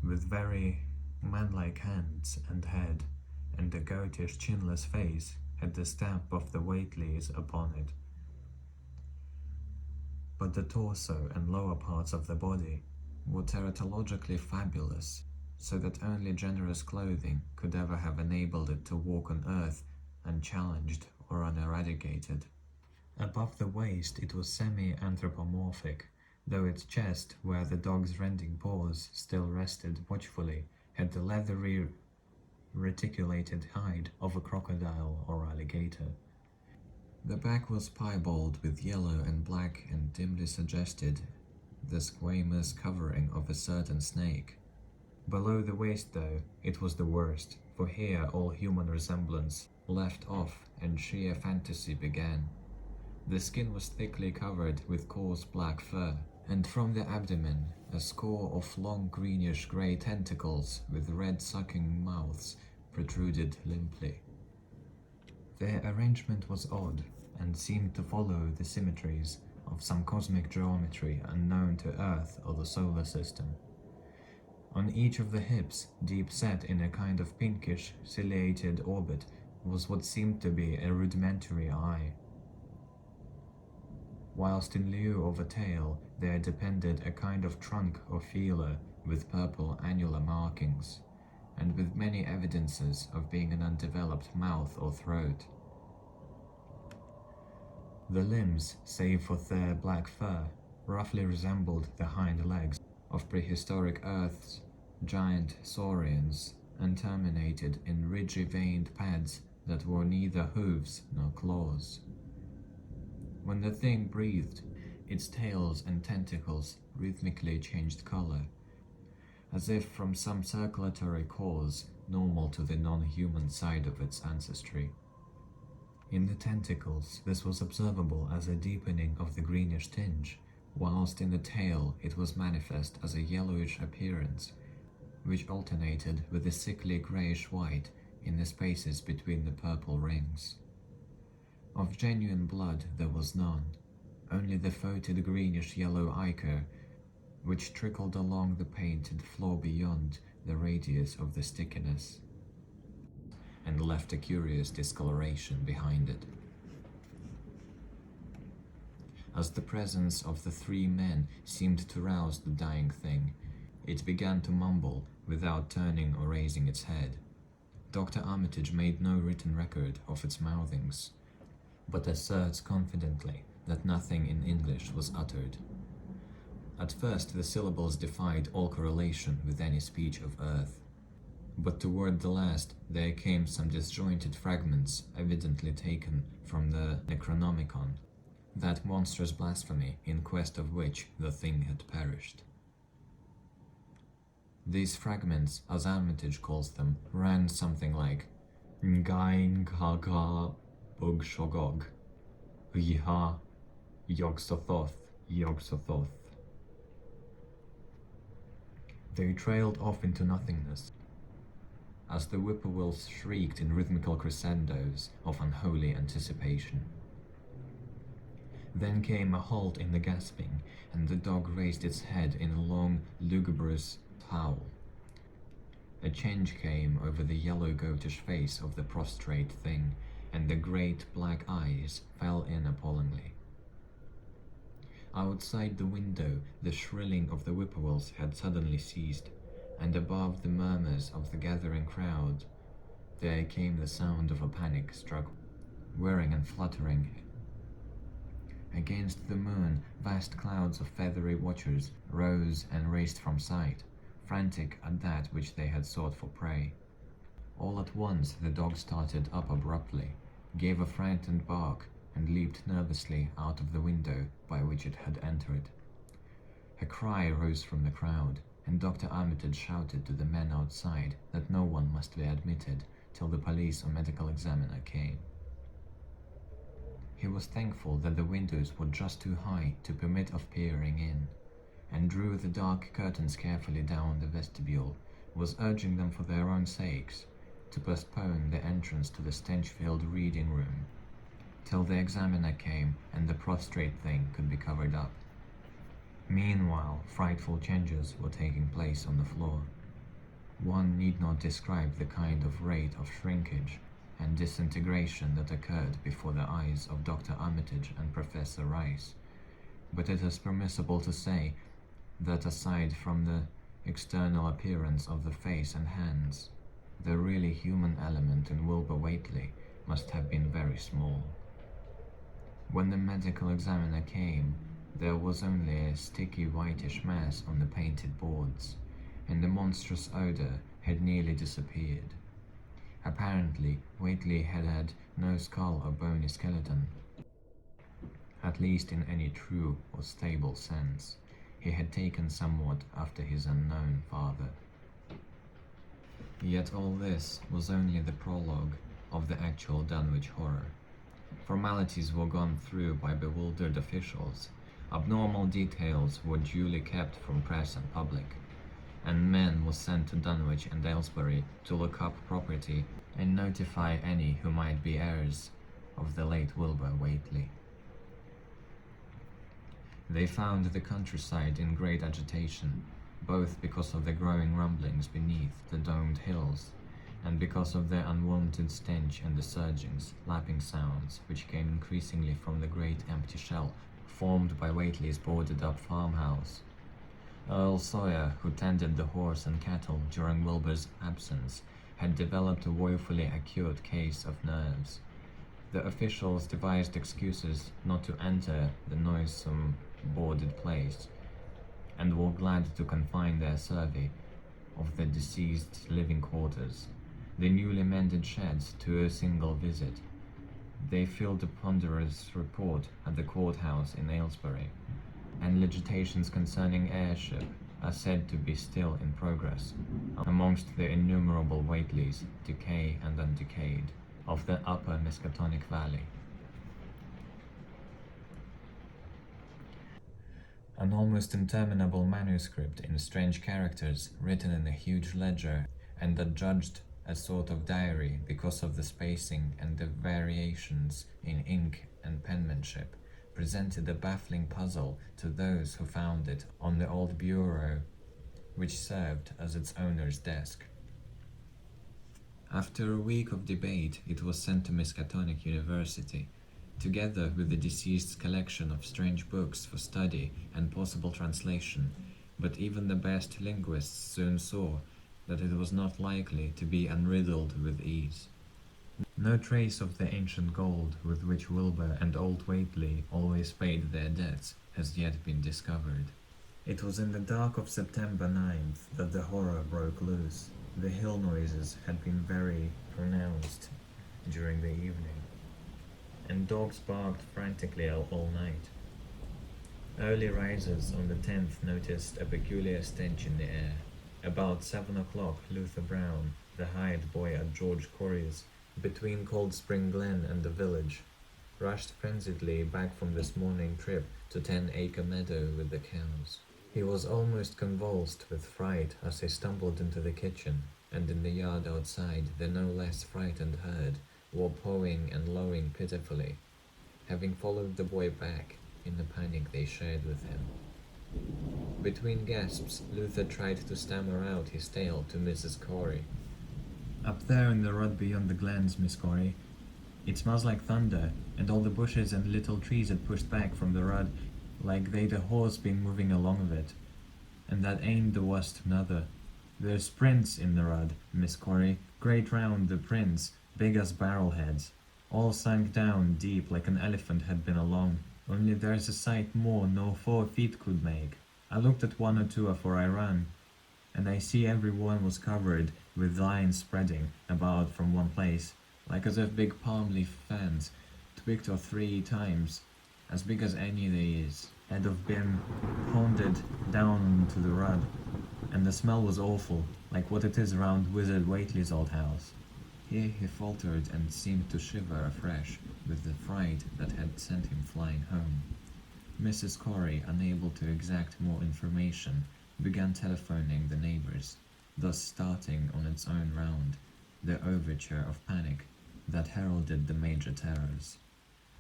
with very man-like hands and head, and the goatish chinless face had the stamp of the Whateleys upon it. But the torso and lower parts of the body were teratologically fabulous, so that only generous clothing could ever have enabled it to walk on earth unchallenged or uneradicated. Above the waist it was semi-anthropomorphic, though its chest, where the dog's rending paws still rested watchfully, had the leathery, reticulated hide of a crocodile or alligator. The back was piebald with yellow and black and dimly suggested the squamous covering of a certain snake. Below the waist, though, it was the worst, for here all human resemblance left off and sheer fantasy began. The skin was thickly covered with coarse black fur, and from the abdomen a score of long greenish-grey tentacles with red sucking mouths protruded limply. Their arrangement was odd, and seemed to follow the symmetries of some cosmic geometry unknown to Earth or the solar system. On each of the hips, deep set in a kind of pinkish, ciliated orbit, was what seemed to be a rudimentary eye, whilst in lieu of a tail there depended a kind of trunk or feeler with purple annular markings, and with many evidences of being an undeveloped mouth or throat. The limbs, save for their black fur, roughly resembled the hind legs of prehistoric Earth's giant saurians, and terminated in ridgy veined pads that wore neither hooves nor claws. When the thing breathed, its tails and tentacles rhythmically changed color, as if from some circulatory cause normal to the non-human side of its ancestry. In the tentacles, this was observable as a deepening of the greenish tinge, whilst in the tail it was manifest as a yellowish appearance, which alternated with a sickly greyish-white in the spaces between the purple rings. Of genuine blood there was none, only the faded greenish-yellow ichor which trickled along the painted floor beyond the radius of the stickiness, and left a curious discoloration behind it. As the presence of the three men seemed to rouse the dying thing, it began to mumble without turning or raising its head. Dr. Armitage made no written record of its mouthings, but asserts confidently that nothing in English was uttered. At first the syllables defied all correlation with any speech of Earth, but toward the last there came some disjointed fragments evidently taken from the Necronomicon, that monstrous blasphemy in quest of which the thing had perished. These fragments, as Armitage calls them, ran something like Ngain Kaga Bug Shogog Yiha Yogsothoth Yogsothoth. They trailed off into nothingness, as the whippoorwills shrieked in rhythmical crescendos of unholy anticipation. Then came a halt in the gasping, and the dog raised its head in a long, lugubrious howl. A change came over the yellow goatish face of the prostrate thing, and the great black eyes fell in appallingly. Outside the window, the shrilling of the whippoorwills had suddenly ceased, and above the murmurs of the gathering crowd, there came the sound of a panic struggle, whirring and fluttering. Against the moon, vast clouds of feathery watchers rose and raced from sight, frantic at that which they had sought for prey. All at once the dog started up abruptly, gave a frightened bark, and leaped nervously out of the window by which it had entered. A cry rose from the crowd, and Dr. Armitage shouted to the men outside that no one must be admitted till the police or medical examiner came. He was thankful that the windows were just too high to permit of peering in, and drew the dark curtains carefully down the vestibule, was urging them for their own sakes to postpone the entrance to the stench-filled reading room till the examiner came and the prostrate thing could be covered up. Meanwhile, frightful changes were taking place on the floor. One need not describe the kind of rate of shrinkage and disintegration that occurred before the eyes of Dr. Armitage and Professor Rice, but it is permissible to say that aside from the external appearance of the face and hands, the really human element in Wilbur Whately must have been very small. When the medical examiner came, there was only a sticky whitish mass on the painted boards, and the monstrous odor had nearly disappeared. Apparently, Whately had had no skull or bony skeleton, at least in any true or stable sense. He had taken somewhat after his unknown father. Yet all this was only the prologue of the actual Dunwich horror. Formalities were gone through by bewildered officials, abnormal details were duly kept from press and public, and men were sent to Dunwich and Aylesbury to look up property and notify any who might be heirs of the late Wilbur Whately. They found the countryside in great agitation, both because of the growing rumblings beneath the domed hills, and because of the unwonted stench and the surgings, lapping sounds which came increasingly from the great empty shell formed by Whately's boarded-up farmhouse. Earl Sawyer, who tended the horse and cattle during Wilbur's absence, had developed a woefully acute case of nerves. The officials devised excuses not to enter the noisome boarded place, and were glad to confine their survey of the deceased's living quarters, the newly mended sheds, to a single visit. They filled a ponderous report at the courthouse in Aylesbury, and litigations concerning heirship are said to be still in progress amongst the innumerable Whateleys, decay and undecayed, of the upper Miskatonic Valley. An almost interminable manuscript in strange characters, written in a huge ledger and adjudged a sort of diary because of the spacing and the variations in ink and penmanship, presented a baffling puzzle to those who found it on the old bureau which served as its owner's desk. After a week of debate, it was sent to Miskatonic University, together with the deceased's collection of strange books for study and possible translation, but even the best linguists soon saw that it was not likely to be unriddled with ease. No trace of the ancient gold with which Wilbur and old Whately always paid their debts has yet been discovered. It was in the dark of September 9th that the horror broke loose. The hill noises had been very pronounced during the evening, and dogs barked frantically all night. Early risers on the 10th noticed a peculiar stench in the air. About 7 o'clock, Luther Brown, the hired boy at George Corey's, between Cold Spring Glen and the village, rushed frenziedly back from this morning trip to 10-acre meadow with the cows. He was almost convulsed with fright as he stumbled into the kitchen, and in the yard outside the no less frightened herd were pawing and lowing pitifully, having followed the boy back in the panic they shared with him. Between gasps, Luther tried to stammer out his tale to Mrs. Corey. "Up there in the rod beyond the glens, Miss Corey, it smells like thunder, and all the bushes and little trees had pushed back from the rod like they'd a horse been moving along of it. And that ain't the worst nother. There's prints in the rod, Miss Corey, great round the prints, big as barrel heads, all sunk down deep like an elephant had been along, only there's a sight more nor 4 feet could make. I looked at 1 or 2 afore I ran, and I see every one was covered with lines spreading about from one place, like as if big palm leaf fans, twigged or 3 times, as big as any they is, had of been pounded down to the rod, and the smell was awful, like what it is around Wizard Whately's old house." Here he faltered and seemed to shiver afresh with the fright that had sent him flying home. Mrs. Corey, unable to exact more information, began telephoning the neighbors, thus starting on its own round the overture of panic that heralded the major terrors.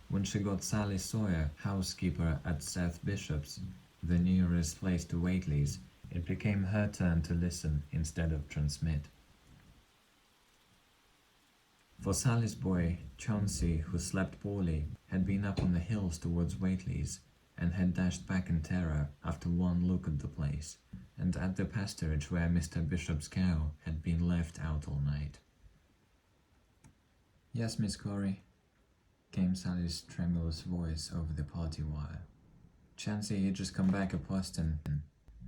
When she got Sally Sawyer, housekeeper at Seth Bishop's, the nearest place to Whately's, it became her turn to listen instead of transmit. For Sally's boy, Chauncey, who slept poorly, had been up on the hills towards Whately's, and had dashed back in terror after one look at the place, and at the pasturage where Mr. Bishop's cow had been left out all night. "Yes, Miss Corey," came Sally's tremulous voice over the party wire. "Chauncey, he just come back at Boston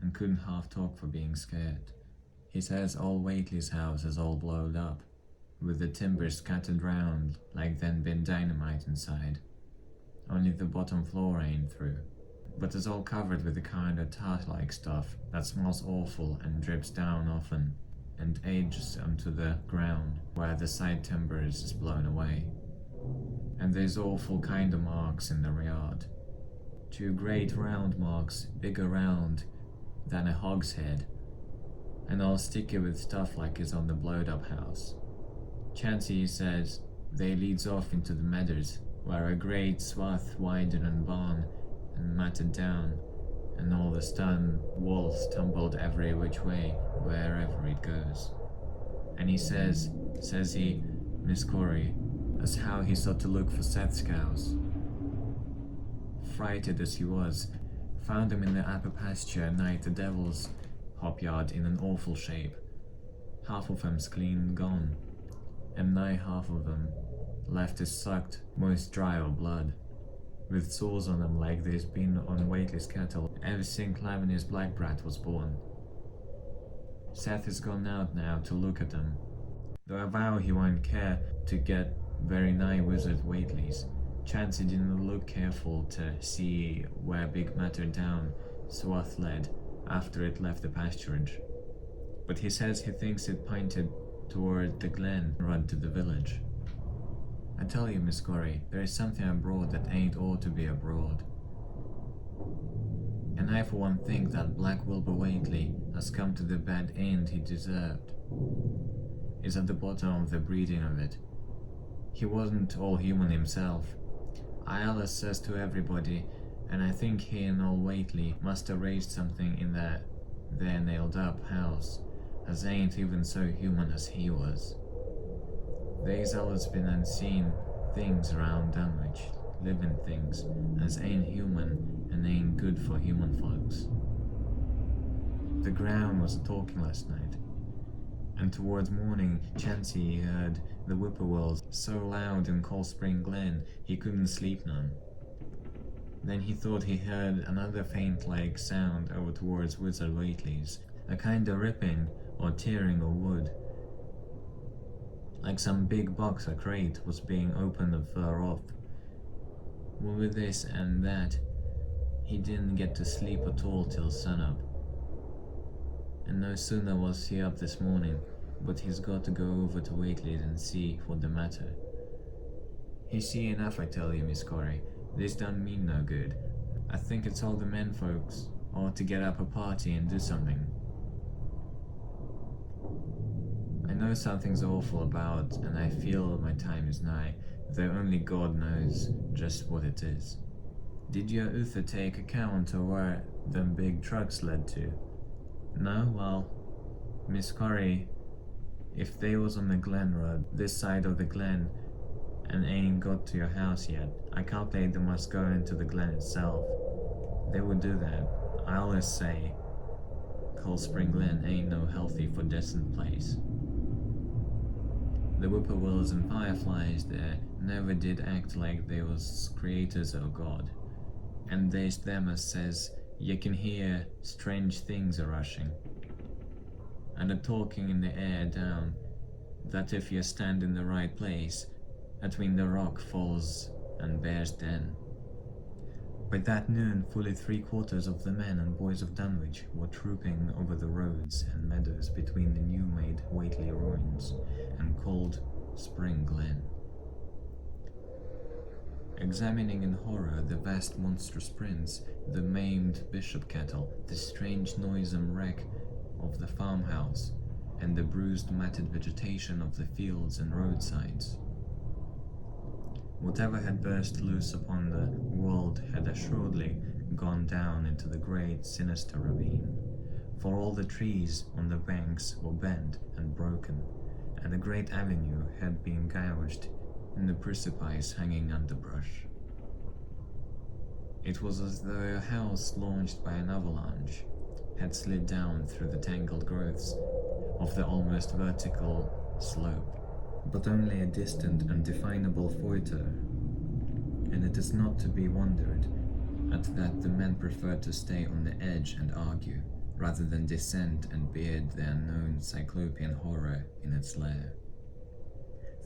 and couldn't half talk for being scared. He says all Whately's house is all blowed up, with the timbers scattered round like there'd been dynamite inside. Only the bottom floor ain't through, but it's all covered with a kind of tart-like stuff that smells awful and drips down often and ages onto the ground where the side timbers is blown away. And there's awful kind of marks in the yard. 2 great round marks, bigger round than a hogshead, and all sticky with stuff like is on the blowed-up house. Chancey says they leads off into the meadows, where a great swath widened and barn and matted down, and all the stone walls tumbled every which way wherever it goes. And he says he, Miss Corey, as how he sought to look for Seth's cows. Frighted as he was, found him in the upper pasture nigh the devil's hop yard in an awful shape. Half of 'em's clean gone, and nigh half of 'em left is sucked most dry of blood, with sores on 'em like there's been on Whately's cattle ever since Clavinier's black brat was born. Seth is gone out now to look at 'em, though I vow he won't care to get very nigh Wizard Whately's. Chancey didn't look careful to see where big matter down swath led after it left the pasturage, but he says he thinks it pointed toward the glen run to the village. I tell you, Miss Corey, there is something abroad that ain't ought to be abroad. And I for one think that Black Wilbur Whately has come to the bad end he deserved. is at the bottom of the breeding of it. He wasn't all human himself. Alice says to everybody, and I think he and old Whately must have raised something in their nailed up house, as ain't even so human as he was. There's always been unseen things around Dunwich, living things, as ain't human and ain't good for human folks. The ground was talking last night, and towards morning Chancey heard the whippoorwills so loud in Cold Spring Glen he couldn't sleep none. Then he thought he heard another faint like sound over towards Wizard Whately's, a kind of ripping or tearing of wood, like some big box or crate was being opened far off. Well, with this and that, he didn't get to sleep at all till sunup. And no sooner was he up this morning, but he's got to go over to Whately's and see what the matter. He see enough, I tell you, Miss Corey. This don't mean no good. I think it's all the men folks ought to get up a party and do something. I know something's awful about, and I feel my time is nigh, though only God knows just what it is. Did your Uther take account of where them big trucks led to? No? Well, Miss Corey, if they was on the Glen Road, this side of the Glen, and ain't got to your house yet, I calculate they must go into the Glen itself. They would do that. I always say, Cold Spring Glen ain't no healthy for decent place. The whippoorwills and fireflies there never did act like they was creators of God, and there's them as says you can hear strange things a-rushing, and a-talking in the air down, that if you stand in the right place, atween the rock falls and bears den. By that noon, fully 3/4 of the men and boys of Dunwich were trooping over the roads and meadows between the new-made Whately ruins and Cold Spring Glen, examining in horror the vast monstrous prints, the maimed bishop cattle, the strange noisome wreck of the farmhouse, and the bruised matted vegetation of the fields and roadsides. Whatever had burst loose upon the world had assuredly gone down into the great sinister ravine, for all the trees on the banks were bent and broken, and a great avenue had been gouged in the precipice hanging underbrush. It was as though a house launched by an avalanche had slid down through the tangled growths of the almost vertical slope, but only a distant and definable foiter, and it is not to be wondered at that the men preferred to stay on the edge and argue, rather than descend and beard the unknown cyclopean horror in its lair.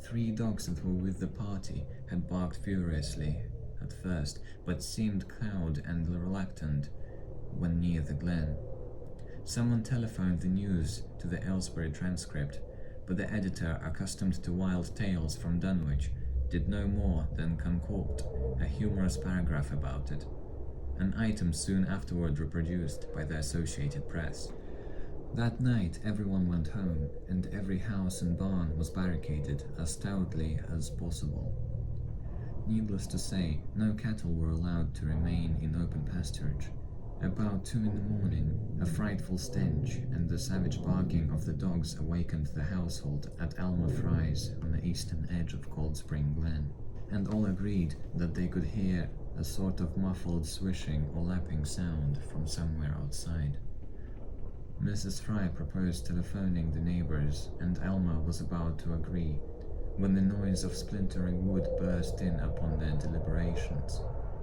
3 dogs that were with the party had barked furiously at first, but seemed cowed and reluctant when near the glen. Someone telephoned the news to the Aylesbury Transcript, but the editor, accustomed to wild tales from Dunwich, did no more than concoct a humorous paragraph about it, an item soon afterward reproduced by the Associated Press. That night everyone went home, and every house and barn was barricaded as stoutly as possible. Needless to say, no cattle were allowed to remain in open pasturage. About 2 in the morning, a frightful stench and the savage barking of the dogs awakened the household at Elmer Fry's on the eastern edge of Cold Spring Glen, and all agreed that they could hear a sort of muffled swishing or lapping sound from somewhere outside. Mrs. Fry proposed telephoning the neighbors, and Elmer was about to agree, when the noise of splintering wood burst in upon their deliberations.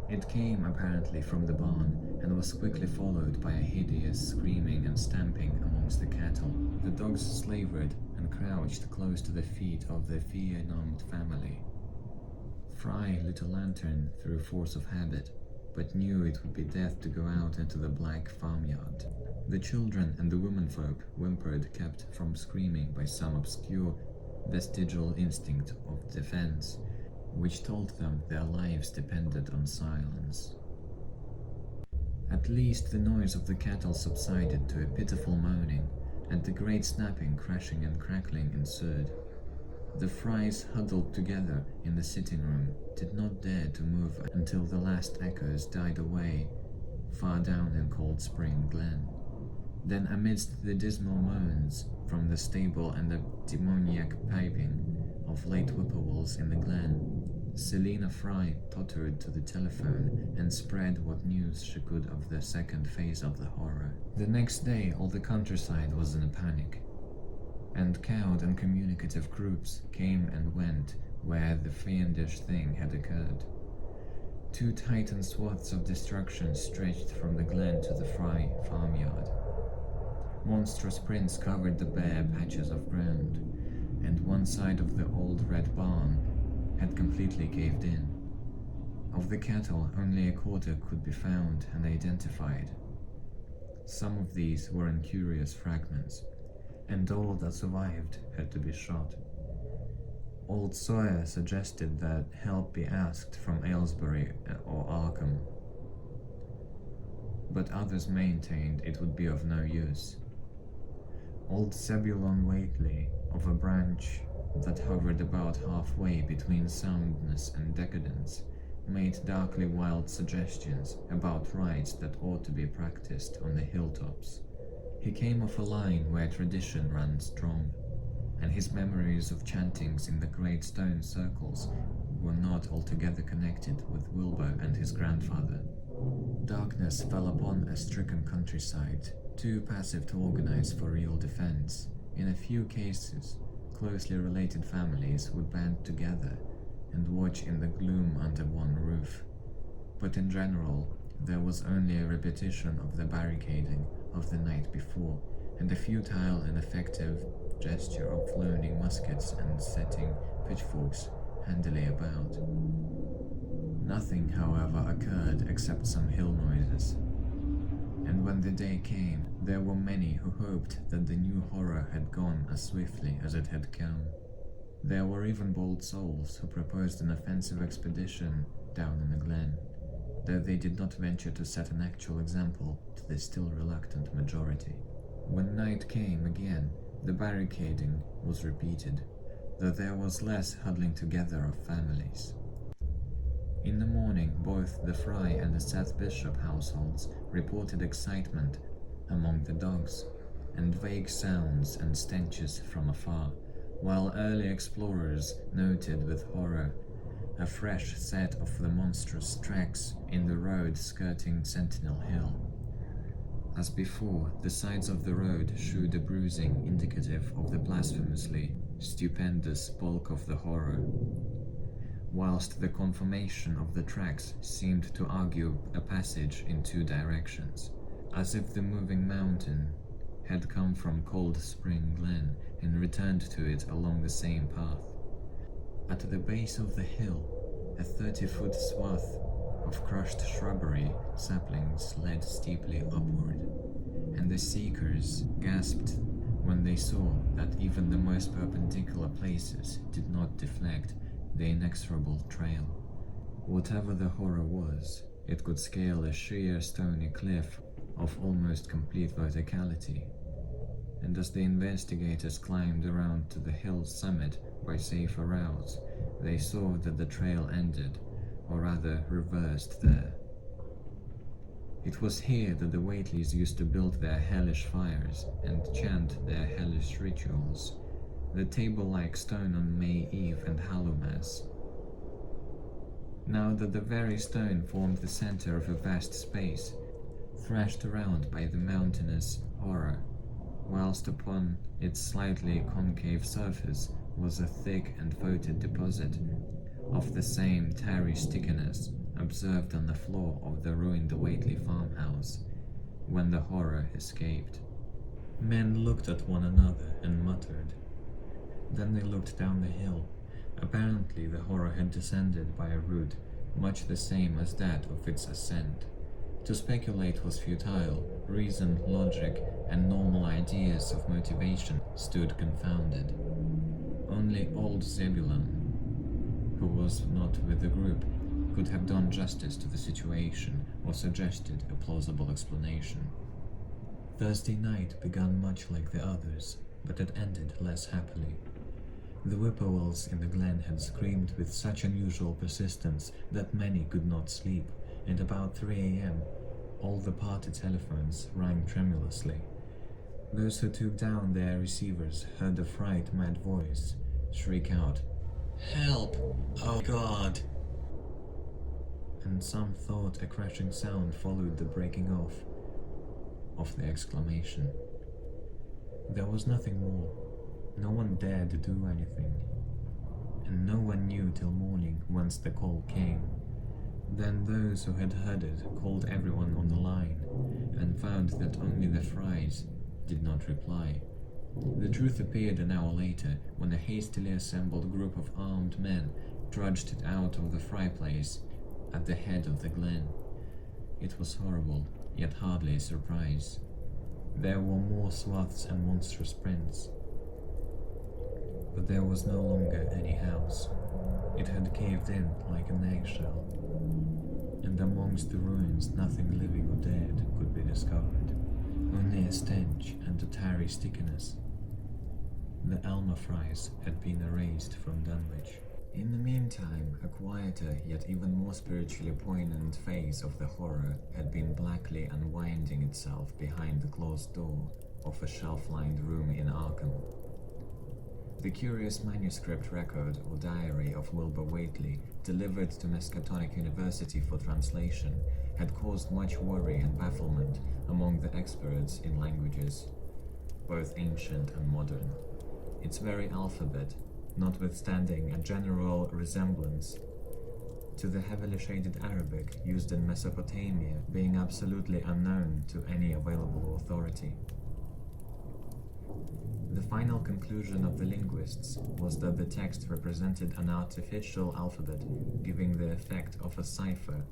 It came apparently from the barn, and was quickly followed by a hideous screaming and stamping amongst the cattle. The dogs slavered and crouched close to the feet of the fear-numbed family. Fry lit a lantern through force of habit, but knew it would be death to go out into the black farmyard. The children and the womenfolk whimpered, kept from screaming by some obscure vestigial instinct of defense, which told them their lives depended on silence. At least the noise of the cattle subsided to a pitiful moaning, and the great snapping, crashing and crackling ensued. The Frys, huddled together in the sitting room, did not dare to move until the last echoes died away far down in Cold Spring Glen. Then, amidst the dismal moans from the stable and the demoniac piping of late whippoorwills in the glen, Selina Fry tottered to the telephone and spread what news she could of the second phase of the horror. The next day, all the countryside was in a panic, and cowed and communicative groups came and went where the fiendish thing had occurred. 2 titan swaths of destruction stretched from the glen to the Fry farmyard. Monstrous prints covered the bare patches of ground, and one side of the old red barn had completely caved in. Of the cattle, only a quarter could be found and identified. Some of these were in curious fragments, and all that survived had to be shot. Old Sawyer suggested that help be asked from Aylesbury or Arkham, but others maintained it would be of no use. Old Zebulon Whately, of a branch that hovered about halfway between soundness and decadence, made darkly wild suggestions about rites that ought to be practiced on the hilltops. He came of a line where tradition ran strong, and his memories of chantings in the great stone circles were not altogether connected with Wilbur and his grandfather. Darkness fell upon a stricken countryside, too passive to organize for real defense. In a few cases, closely related families would band together and watch in the gloom under one roof. But in general, there was only a repetition of the barricading of the night before, and a futile and effective gesture of loading muskets and setting pitchforks handily about. Nothing, however, occurred except some hill noises. And when the day came, there were many who hoped that the new horror had gone as swiftly as it had come. There were even bold souls who proposed an offensive expedition down in the glen, though they did not venture to set an actual example to the still reluctant majority. When night came again, the barricading was repeated, though there was less huddling together of families. In the morning, both the Fry and the Seth Bishop households reported excitement among the dogs, and vague sounds and stenches from afar, while early explorers noted with horror a fresh set of the monstrous tracks in the road skirting Sentinel Hill. As before, the sides of the road showed a bruising indicative of the blasphemously stupendous bulk of the horror, whilst the conformation of the tracks seemed to argue a passage in 2 directions, as if the moving mountain had come from Cold Spring Glen and returned to it along the same path. At the base of the hill, a 30-foot swath of crushed shrubbery saplings led steeply upward, and the seekers gasped when they saw that even the most perpendicular places did not deflect the inexorable trail. Whatever the horror was, it could scale a sheer stony cliff of almost complete verticality, and as the investigators climbed around to the hill's summit by safer routes, they saw that the trail ended, or rather reversed there. It was here that the Whateleys used to build their hellish fires and chant their hellish rituals, the table-like stone on May Eve and Hallowmass. Now that the very stone formed the center of a vast space, thrashed around by the mountainous horror, whilst upon its slightly concave surface was a thick and voted deposit of the same tarry stickiness observed on the floor of the ruined Whately farmhouse when the horror escaped. Men looked at one another and muttered. Then they looked down the hill. Apparently the horror had descended by a route much the same as that of its ascent. To speculate was futile. Reason, logic, and normal ideas of motivation stood confounded. Only old Zebulon, who was not with the group, could have done justice to the situation or suggested a plausible explanation. Thursday night began much like the others, but it ended less happily. The whippoorwills in the glen had screamed with such unusual persistence that many could not sleep, and about 3 a.m., all the party telephones rang tremulously. Those who took down their receivers heard a fright-mad voice shriek out, "Help! Oh God!" And some thought a crashing sound followed the breaking off of the exclamation. There was nothing more. No one dared to do anything, and no one knew till morning whence the call came. Then those who had heard it called everyone on the line, and found that only the Frys did not reply. The truth appeared an hour later, when a hastily assembled group of armed men trudged out of the Fry place at the head of the glen. It was horrible, yet hardly a surprise. There were more swaths and monstrous prints. But there was no longer any house. It had caved in like an eggshell, and amongst the ruins nothing living or dead could be discovered, only a stench and a tarry stickiness. The Alma Frys had been erased from Dunwich. In the meantime, a quieter yet even more spiritually poignant phase of the horror had been blackly unwinding itself behind the closed door of a shelf-lined room in Arkham. The curious manuscript record or diary of Wilbur Whately, delivered to Miskatonic University for translation, had caused much worry and bafflement among the experts in languages, both ancient and modern. Its very alphabet, notwithstanding a general resemblance to the heavily shaded Arabic used in Mesopotamia, being absolutely unknown to any available authority. The final conclusion of the linguists was that the text represented an artificial alphabet giving the effect of a cipher,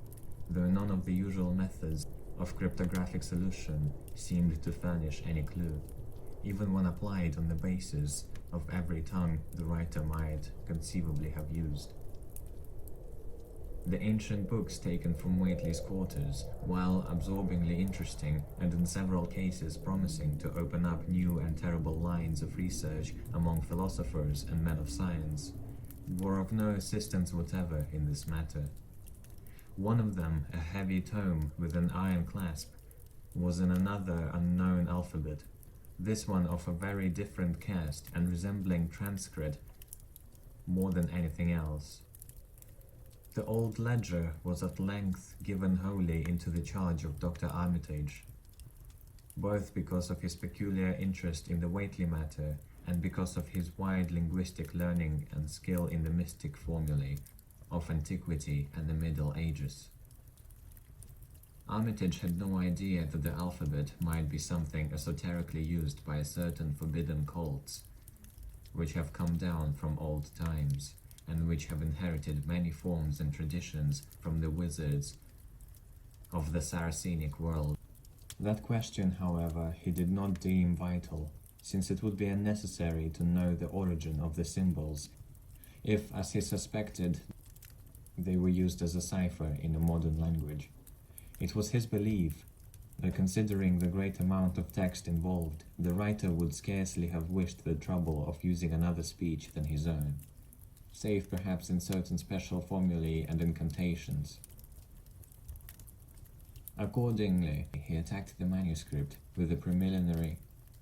though none of the usual methods of cryptographic solution seemed to furnish any clue, even when applied on the basis of every tongue the writer might conceivably have used. The ancient books taken from Whately's quarters, while absorbingly interesting and in several cases promising to open up new and terrible lines of research among philosophers and men of science, were of no assistance whatever in this matter. One of them, a heavy tome with an iron clasp, was in another unknown alphabet, this one of a very different cast and resembling Sanskrit more than anything else. The old ledger was at length given wholly into the charge of Dr. Armitage, both because of his peculiar interest in the Whately matter and because of his wide linguistic learning and skill in the mystic formulae of antiquity and the Middle Ages. Armitage had no idea that the alphabet might be something esoterically used by certain forbidden cults, which have come down from old times, and which have inherited many forms and traditions from the wizards of the Saracenic world. That question, however, he did not deem vital, since it would be unnecessary to know the origin of the symbols, if, as he suspected, they were used as a cipher in a modern language. It was his belief that, considering the great amount of text involved, the writer would scarcely have wished the trouble of using another speech than his own, save perhaps in certain special formulae and incantations. Accordingly, he attacked the manuscript with the preliminary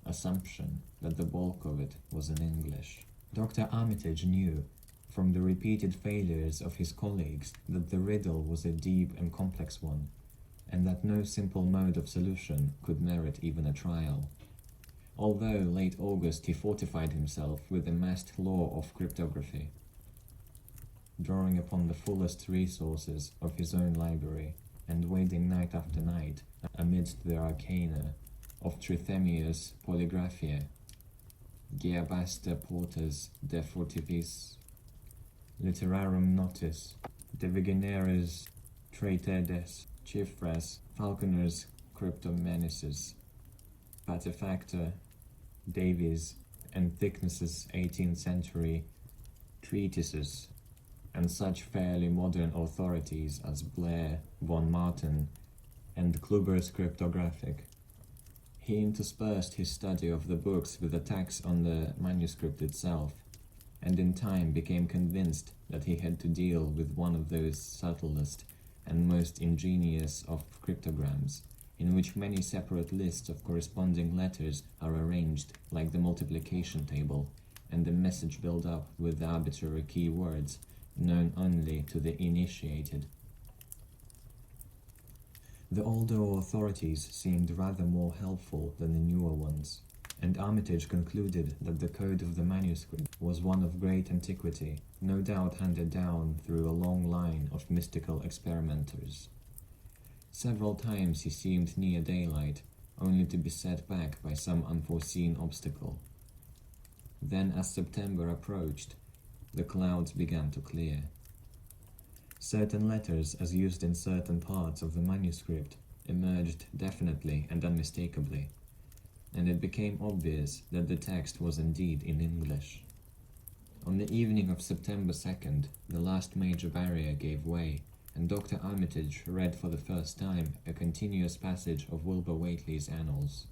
assumption that the bulk of it was in English. Dr. Armitage knew, from the repeated failures of his colleagues, that the riddle was a deep and complex one, and that no simple mode of solution could merit even a trial. Although late August he fortified himself with the massed law of cryptography, drawing upon the fullest resources of his own library, and wading night after night amidst the arcana of Trithemius Polygraphia, Geabaster Portas de Fortivis, Literarum Notis, De Vigineris Traitedes, Chiffras, Falconer's Cryptomnesis, Patefactor, Davies, and Thickness's 18th century treatises, and such fairly modern authorities as Blair, von Martin, and Kluber's Cryptographic. He interspersed his study of the books with attacks on the manuscript itself, and in time became convinced that he had to deal with one of those subtlest and most ingenious of cryptograms, in which many separate lists of corresponding letters are arranged like the multiplication table, and the message built up with arbitrary keywords known only to the initiated. The older authorities seemed rather more helpful than the newer ones, and Armitage concluded that the code of the manuscript was one of great antiquity, no doubt handed down through a long line of mystical experimenters. Several times he seemed near daylight, only to be set back by some unforeseen obstacle. Then, as September approached, the clouds began to clear. Certain letters, as used in certain parts of the manuscript, emerged definitely and unmistakably, and it became obvious that the text was indeed in English. On the evening of September 2nd, the last major barrier gave way, and Dr. Armitage read for the first time a continuous passage of Wilbur Whately's annals.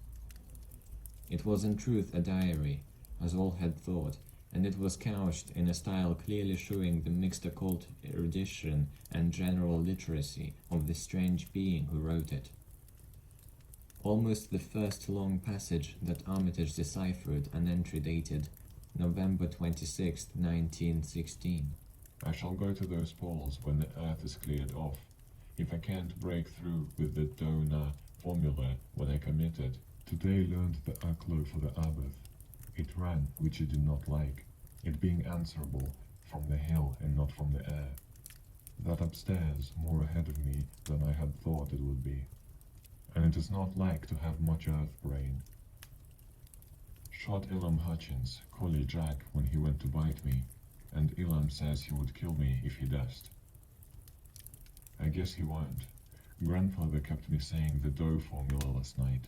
It was in truth a diary, as all had thought, and it was couched in a style clearly showing the mixed occult erudition and general literacy of the strange being who wrote it. Almost the first long passage that Armitage deciphered an entry dated November 26, 1916. I shall go to those poles when the earth is cleared off. If I can't break through with the donor formula when I commit it. Today learned the Aklo for the Abath. It ran, which he did not like, it being answerable from the hill and not from the air. That upstairs, more ahead of me than I had thought it would be. And it is not like to have much earth brain. Shot Elam Hutchins, Collie Jack, when he went to bite me, and Elam says he would kill me if he does. I guess he won't. Grandfather kept me saying the Doe formula last night,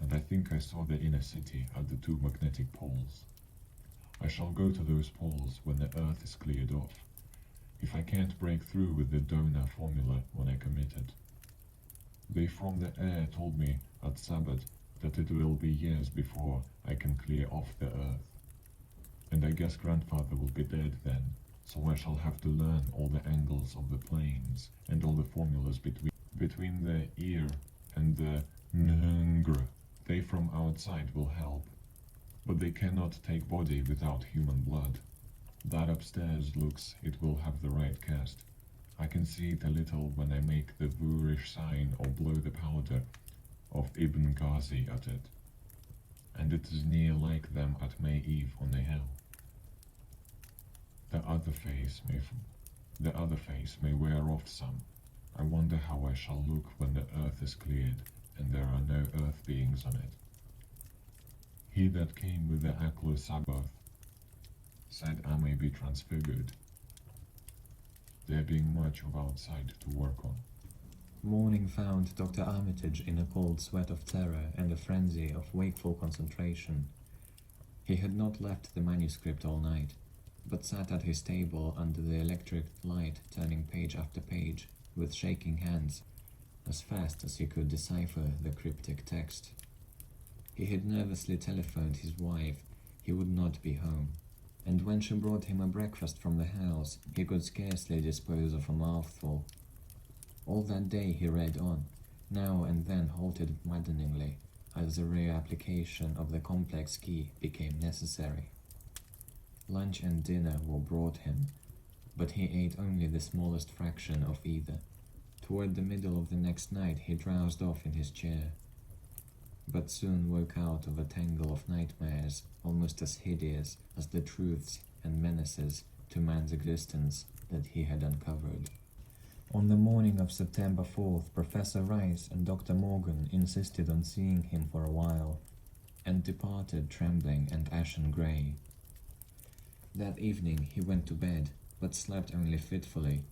and I think I saw the inner city at the two magnetic poles. I shall go to those poles when the earth is cleared off, if I can't break through with the donor formula when I commit it. They from the air told me at Sabbath that it will be years before I can clear off the earth. And I guess grandfather will be dead then, so I shall have to learn all the angles of the planes and all the formulas between the ear and the ngr. They from outside will help, but they cannot take body without human blood. That upstairs looks it will have the right cast. I can see it a little when I make the boorish sign or blow the powder of Ibn Ghazi at it, and it is near like them at May Eve on the hill. The other face may wear off some. I wonder how I shall look when the earth is cleared and there are no earth beings on it. He that came with the Aklo Sabbath said I may be transfigured, there being much of outside to work on. Morning found Dr. Armitage in a cold sweat of terror and a frenzy of wakeful concentration. He had not left the manuscript all night, but sat at his table under the electric light, turning page after page, with shaking hands, as fast as he could decipher the cryptic text. He had nervously telephoned his wife he would not be home, and when she brought him a breakfast from the house, he could scarcely dispose of a mouthful. All that day he read on, now and then halted maddeningly, as the reapplication of the complex key became necessary. Lunch and dinner were brought him, but he ate only the smallest fraction of either. Toward the middle of the next night he drowsed off in his chair, but soon woke out of a tangle of nightmares almost as hideous as the truths and menaces to man's existence that he had uncovered. On the morning of September 4th, Professor Rice and Dr. Morgan insisted on seeing him for a while, and departed trembling and ashen grey. That evening he went to bed, but slept only fitfully.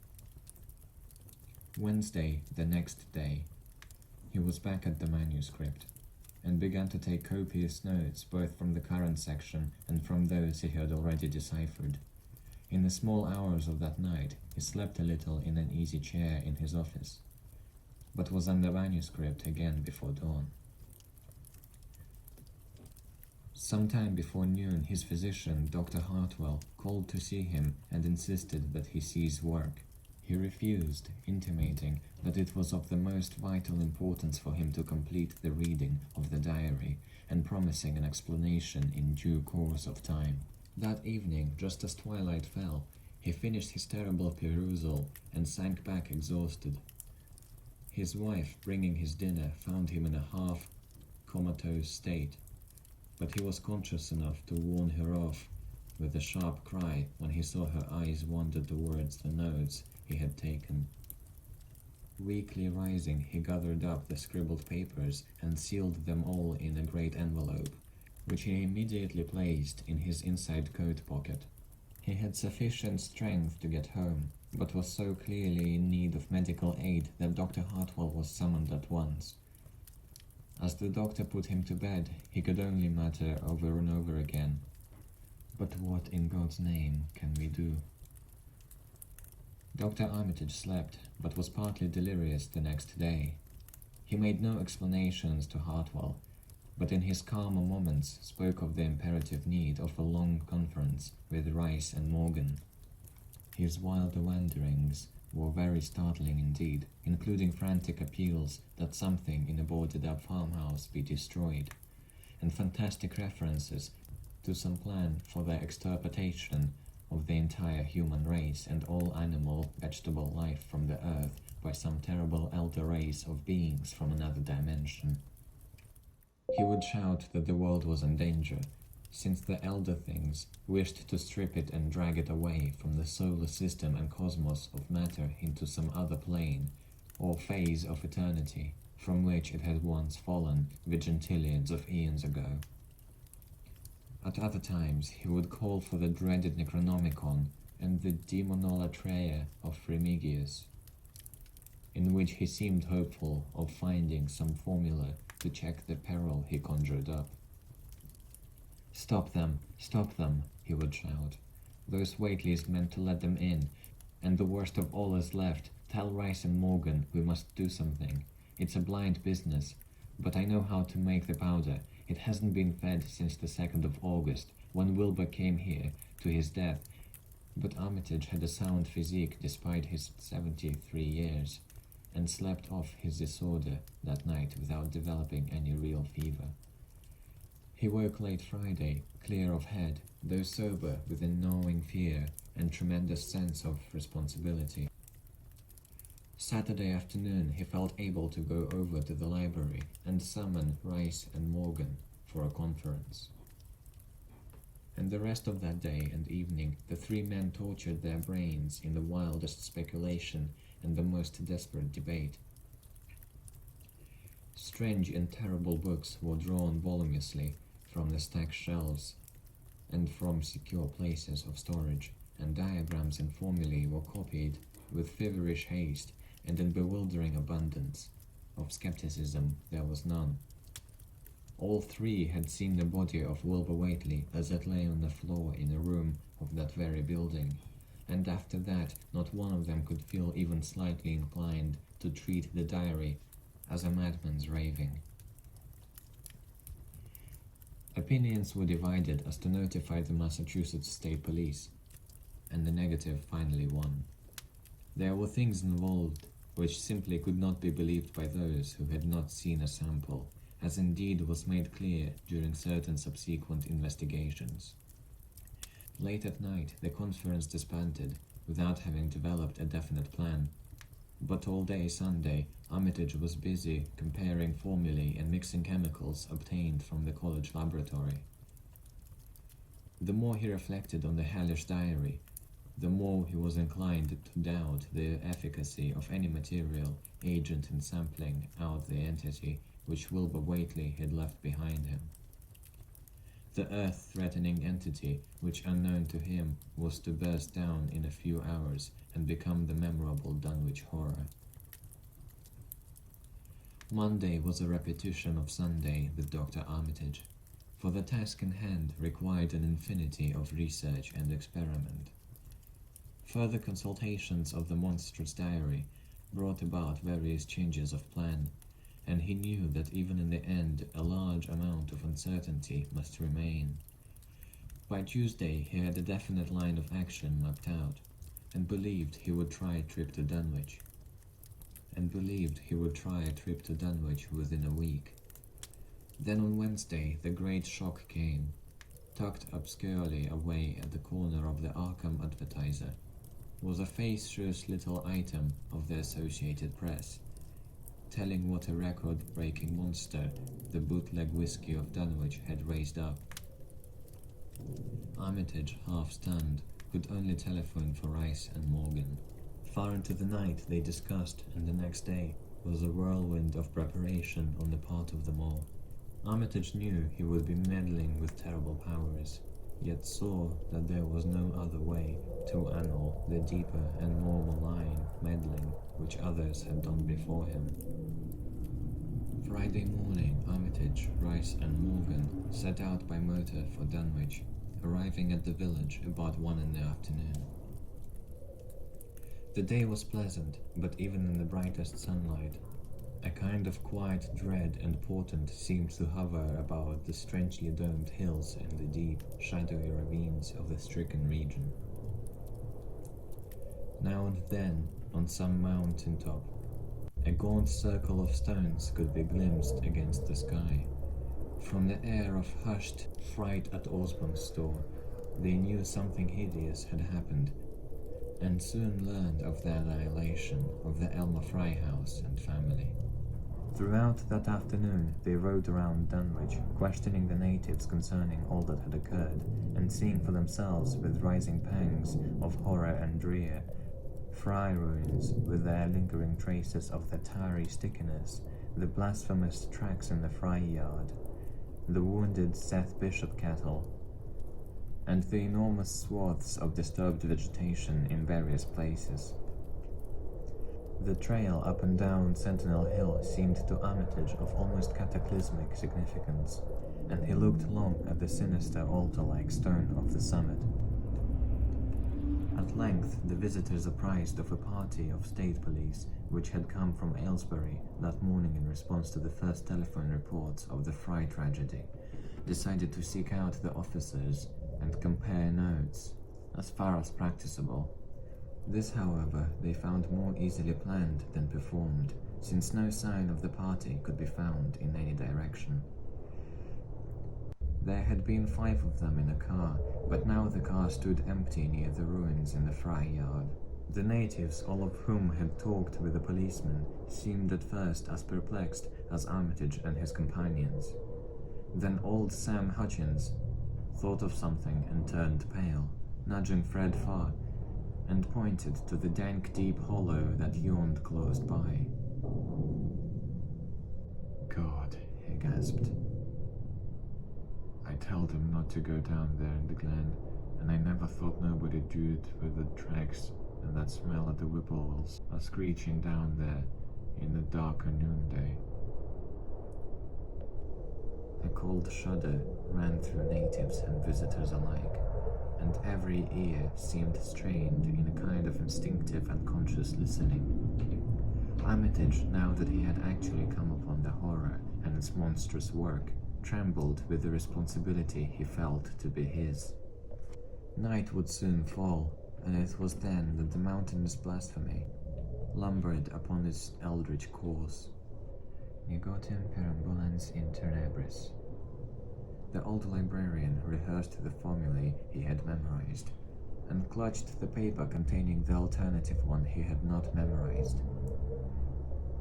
Wednesday, the next day, he was back at the manuscript, and began to take copious notes both from the current section and from those he had already deciphered. In the small hours of that night, he slept a little in an easy chair in his office, but was on the manuscript again before dawn. Sometime before noon, his physician, Dr. Hartwell, called to see him and insisted that he cease work. He refused, intimating that it was of the most vital importance for him to complete the reading of the diary and promising an explanation in due course of time. That evening, just as twilight fell, he finished his terrible perusal and sank back exhausted. His wife, bringing his dinner, found him in a half-comatose state, but he was conscious enough to warn her off with a sharp cry when he saw her eyes wander towards the notes he had taken. Weakly rising, he gathered up the scribbled papers and sealed them all in a great envelope, which he immediately placed in his inside coat pocket. He had sufficient strength to get home, but was so clearly in need of medical aid that Dr. Hartwell was summoned at once. As the doctor put him to bed, he could only mutter over and over again, "But what in God's name can we do?" Dr. Armitage slept, but was partly delirious the next day. He made no explanations to Hartwell, but in his calmer moments spoke of the imperative need of a long conference with Rice and Morgan. His wild wanderings were very startling indeed, including frantic appeals that something in a boarded-up farmhouse be destroyed, and fantastic references to some plan for the extirpation of the entire human race and all animal, vegetable life from the earth by some terrible elder race of beings from another dimension. He would shout that the world was in danger, since the elder things wished to strip it and drag it away from the solar system and cosmos of matter into some other plane, or phase of eternity, from which it had once fallen vigintillions of eons ago. At other times, he would call for the dreaded Necronomicon and the Demonolatreia of Remigius, in which he seemed hopeful of finding some formula to check the peril he conjured up. Stop them, he would shout. "Those Whateleys meant to let them in, and the worst of all is left. Tell Rice and Morgan we must do something. It's a blind business, but I know how to make the powder. It hasn't been fed since the 2nd of August, when Wilbur came here to his death, but Armitage had a sound physique despite his 73 years, and slept off his disorder that night without developing any real fever. He woke late Friday, clear of head, though sober with a gnawing fear and tremendous sense of responsibility. Saturday afternoon he felt able to go over to the library and summon Rice and Morgan for a conference. And the rest of that day and evening the three men tortured their brains in the wildest speculation and the most desperate debate. Strange and terrible books were drawn voluminously from the stacked shelves and from secure places of storage, and diagrams and formulae were copied with feverish haste and in bewildering abundance. Of skepticism there was none. All three had seen the body of Wilbur Whately as it lay on the floor in a room of that very building, and after that not one of them could feel even slightly inclined to treat the diary as a madman's raving. Opinions were divided as to notify the Massachusetts State Police, and the negative finally won. There were things involved which simply could not be believed by those who had not seen a sample, as indeed was made clear during certain subsequent investigations. Late at night, the conference disbanded, without having developed a definite plan. But all day Sunday, Armitage was busy comparing formulae and mixing chemicals obtained from the college laboratory. The more he reflected on the hellish diary, the more he was inclined to doubt the efficacy of any material agent in sampling out the entity which Wilbur Whately had left behind him. The earth-threatening entity which, unknown to him, was to burst down in a few hours and become the memorable Dunwich horror. Monday was a repetition of Sunday with Dr. Armitage, for the task in hand required an infinity of research and experiment. Further consultations of the monstrous diary brought about various changes of plan, and he knew that even in the end a large amount of uncertainty must remain. By Tuesday he had a definite line of action mapped out, and believed he would try a trip to Dunwich. Within a week. Then on Wednesday the great shock came, tucked obscurely away at the corner of the Arkham Advertiser, was a faceless little item of the Associated Press, telling what a record-breaking monster the bootleg whiskey of Dunwich had raised up. Armitage, half stunned, could only telephone for Rice and Morgan. Far into the night they discussed, and the next day was a whirlwind of preparation on the part of them all. Armitage knew he would be meddling with terrible powers, yet saw that there was no other way to annul the deeper and more malign meddling which others had done before him. Friday morning, Armitage, Rice and Morgan set out by motor for Dunwich, arriving at the village about 1 in the afternoon. The day was pleasant, but even in the brightest sunlight, a kind of quiet dread and portent seemed to hover about the strangely domed hills and the deep, shadowy ravines of the stricken region. Now and then, on some mountain top, a gaunt circle of stones could be glimpsed against the sky. From the air of hushed fright at Osborne's store, they knew something hideous had happened, and soon learned of the annihilation of the Elmer Fry house and family. Throughout that afternoon, they rode around Dunwich, questioning the natives concerning all that had occurred, and seeing for themselves with rising pangs of horror and drear, Fry ruins with their lingering traces of the tarry stickiness, the blasphemous tracks in the Fry yard, the wounded Seth Bishop cattle, and the enormous swaths of disturbed vegetation in various places. The trail up and down Sentinel Hill seemed to Armitage of almost cataclysmic significance, and he looked long at the sinister altar-like stone of the summit. At length the visitors apprised of a party of state police which had come from Aylesbury that morning in response to the first telephone reports of the Fry tragedy, decided to seek out the officers and compare notes, as far as practicable. This, however, they found more easily planned than performed, since no sign of the party could be found in any direction. There had been 5 of them in a car, but now the car stood empty near the ruins in the Fry yard. The natives, all of whom had talked with the policeman, seemed at first as perplexed as Armitage and his companions. Then old Sam Hutchins thought of something and turned pale, nudging Fred far, and pointed to the dank deep hollow that yawned close by. God, He gasped. I told him not to go down there in the glen, and I never thought nobody'd do it with the tracks and that smell of the whippoorwills are screeching down there in the darker noonday. A cold shudder ran through natives and visitors alike, and every ear seemed strained in a kind of instinctive and conscious listening. Armitage, now that he had actually come upon the horror and its monstrous work, trembled with the responsibility he felt to be his. Night would soon fall, and it was then that the mountainous blasphemy lumbered upon its eldritch course. Negotium perambulans in tenebris. The old librarian rehearsed the formulae he had memorized, and clutched the paper containing the alternative one he had not memorized.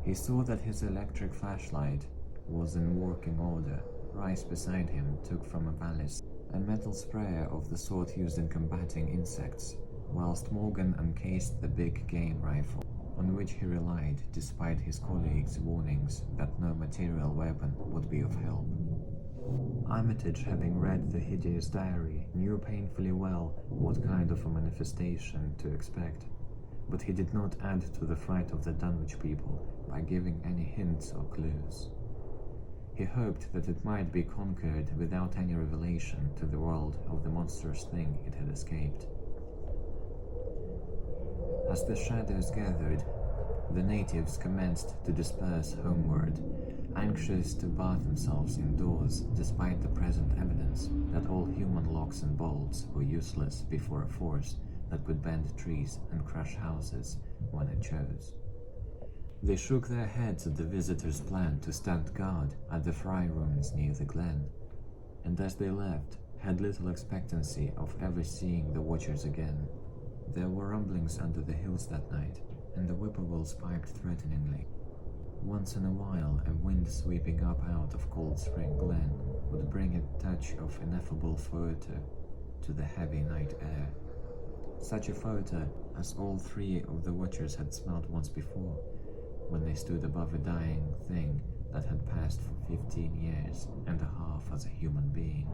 He saw that his electric flashlight was in working order. Rice beside him took from a valise a metal sprayer of the sort used in combating insects, whilst Morgan uncased the big game rifle, on which he relied despite his colleagues' warnings that no material weapon would be of help. Armitage, having read the hideous diary, knew painfully well what kind of a manifestation to expect, but he did not add to the fright of the Dunwich people by giving any hints or clues. He hoped that it might be conquered without any revelation to the world of the monstrous thing it had escaped. As the shadows gathered, the natives commenced to disperse homeward, anxious to bar themselves indoors despite the present evidence that all human locks and bolts were useless before a force that could bend trees and crush houses when it chose. They shook their heads at the visitors' plan to stand guard at the fry ruins near the glen, and as they left, had little expectancy of ever seeing the watchers again. There were rumblings under the hills that night, and the whippoorwills piped threateningly. Once in a while, a wind sweeping up out of Cold Spring Glen would bring a touch of ineffable foetor to the heavy night air. Such a foetor as all three of the watchers had smelled once before, when they stood above a dying thing that had passed for 15 years and a half as a human being.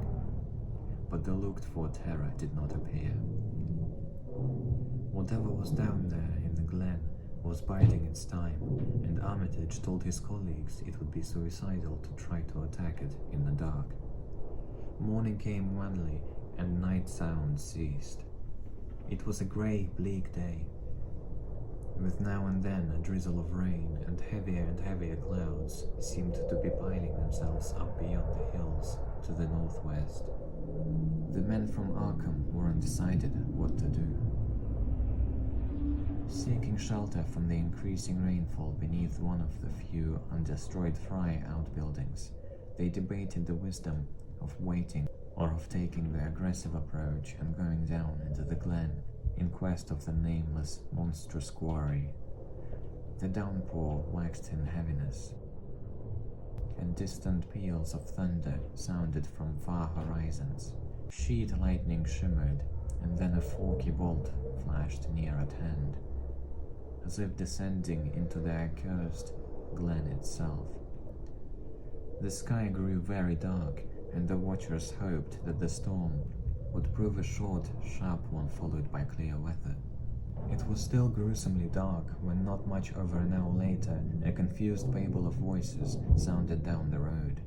But the looked-for terror did not appear. Whatever was down there in the glen was biding its time, and Armitage told his colleagues it would be suicidal to try to attack it in the dark. Morning came wanly, and night sounds ceased. It was a grey, bleak day, with now and then a drizzle of rain, and heavier clouds seemed to be piling themselves up beyond the hills to the northwest. The men from Arkham were undecided what to do. Seeking shelter from the increasing rainfall beneath one of the few undestroyed Fry outbuildings, they debated the wisdom of waiting or of taking the aggressive approach and going down into the glen in quest of the nameless, monstrous quarry. The downpour waxed in heaviness, and distant peals of thunder sounded from far horizons. Sheet lightning shimmered, and then a forky bolt flashed near at hand, as if descending into the accursed glen itself. The sky grew very dark, and the watchers hoped that the storm would prove a short, sharp one followed by clear weather. It was still gruesomely dark when, not much over an hour later, a confused babel of voices sounded down the road.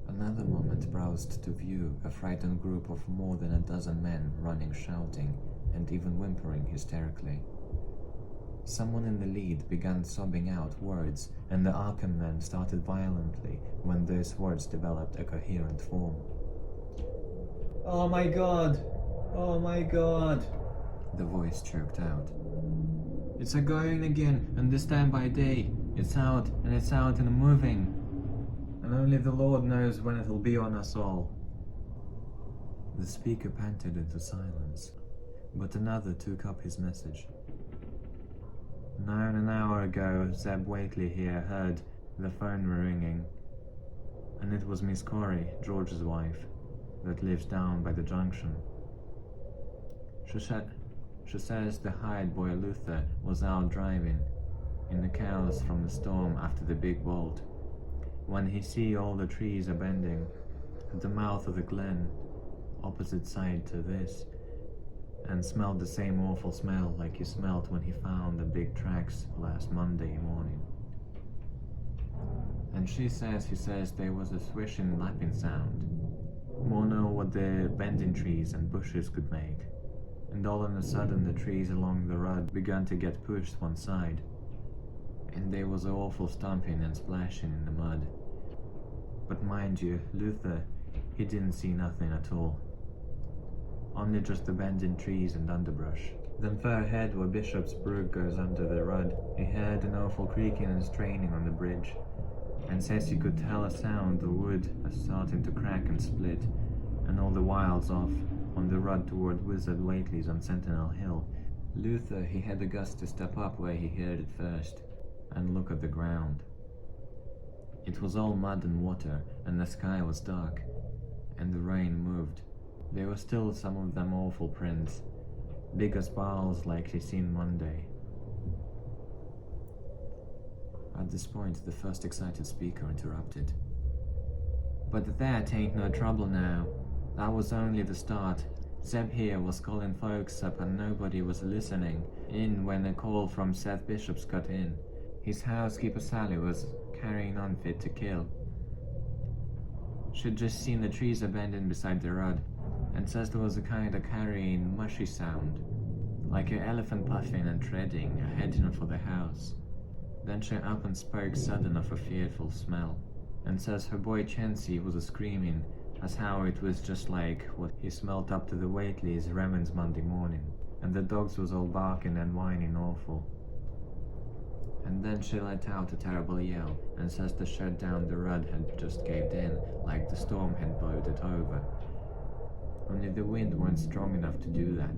Another moment browsed to view a frightened group of more than a dozen men running, shouting, and even whimpering hysterically. Someone in the lead began sobbing out words, and the Arkham men started violently when those words developed a coherent form. "Oh my God! Oh my God!" the voice choked out. "It's a-going again, and this time by day. It's out and moving. And only the Lord knows when it'll be on us all." The speaker panted into silence, but another took up his message. "Nigh an hour ago, Zeb Wakely here heard the phone ringing, and it was Miss Corey, George's wife, that lives down by the junction. She says the hired boy Luther was out driving in the cows from the storm after the big bolt, when he see all the trees a bending at the mouth of the glen, opposite side to this, and smelled the same awful smell like he smelled when he found the big tracks last Monday morning. And he says there was a swishing lapping sound, more nor what the bending trees and bushes could make, and all of a sudden the trees along the road began to get pushed one side, and there was a awful stomping and splashing in the mud. But mind you, Luther, he didn't see nothing at all. Only just the bending trees and underbrush. Then far ahead where Bishop's Brook goes under the road, he heard an awful creaking and straining on the bridge, and says he could tell a sound the wood was starting to crack and split, and all the whiles off on the road toward Wizard Whately's on Sentinel Hill. Luther, he had the guts to step up where he heard it first, and look at the ground. It was all mud and water, and the sky was dark, and the rain moved. There were still some of them awful prints, big as balls like he seen Monday. At this point, the first excited speaker interrupted. "But that ain't no trouble now. That was only the start. Zeb here was calling folks up and nobody was listening in when a call from Seth Bishop's got in. His housekeeper Sally was carrying on fit to kill. She'd just seen the trees abandoned beside the road, and says there was a kind of carrying mushy sound, like an elephant puffing and treading, heading for the house. Then she up and spoke sudden of a fearful smell, and says her boy Chancy was a-screaming, as how it was just like what he smelt up to the Whateleys' Revan's Monday morning, and the dogs was all barking and whining awful. And then she let out a terrible yell, and says the shed down the road had just caved in, like the storm had blowed it over. Only the wind weren't strong enough to do that.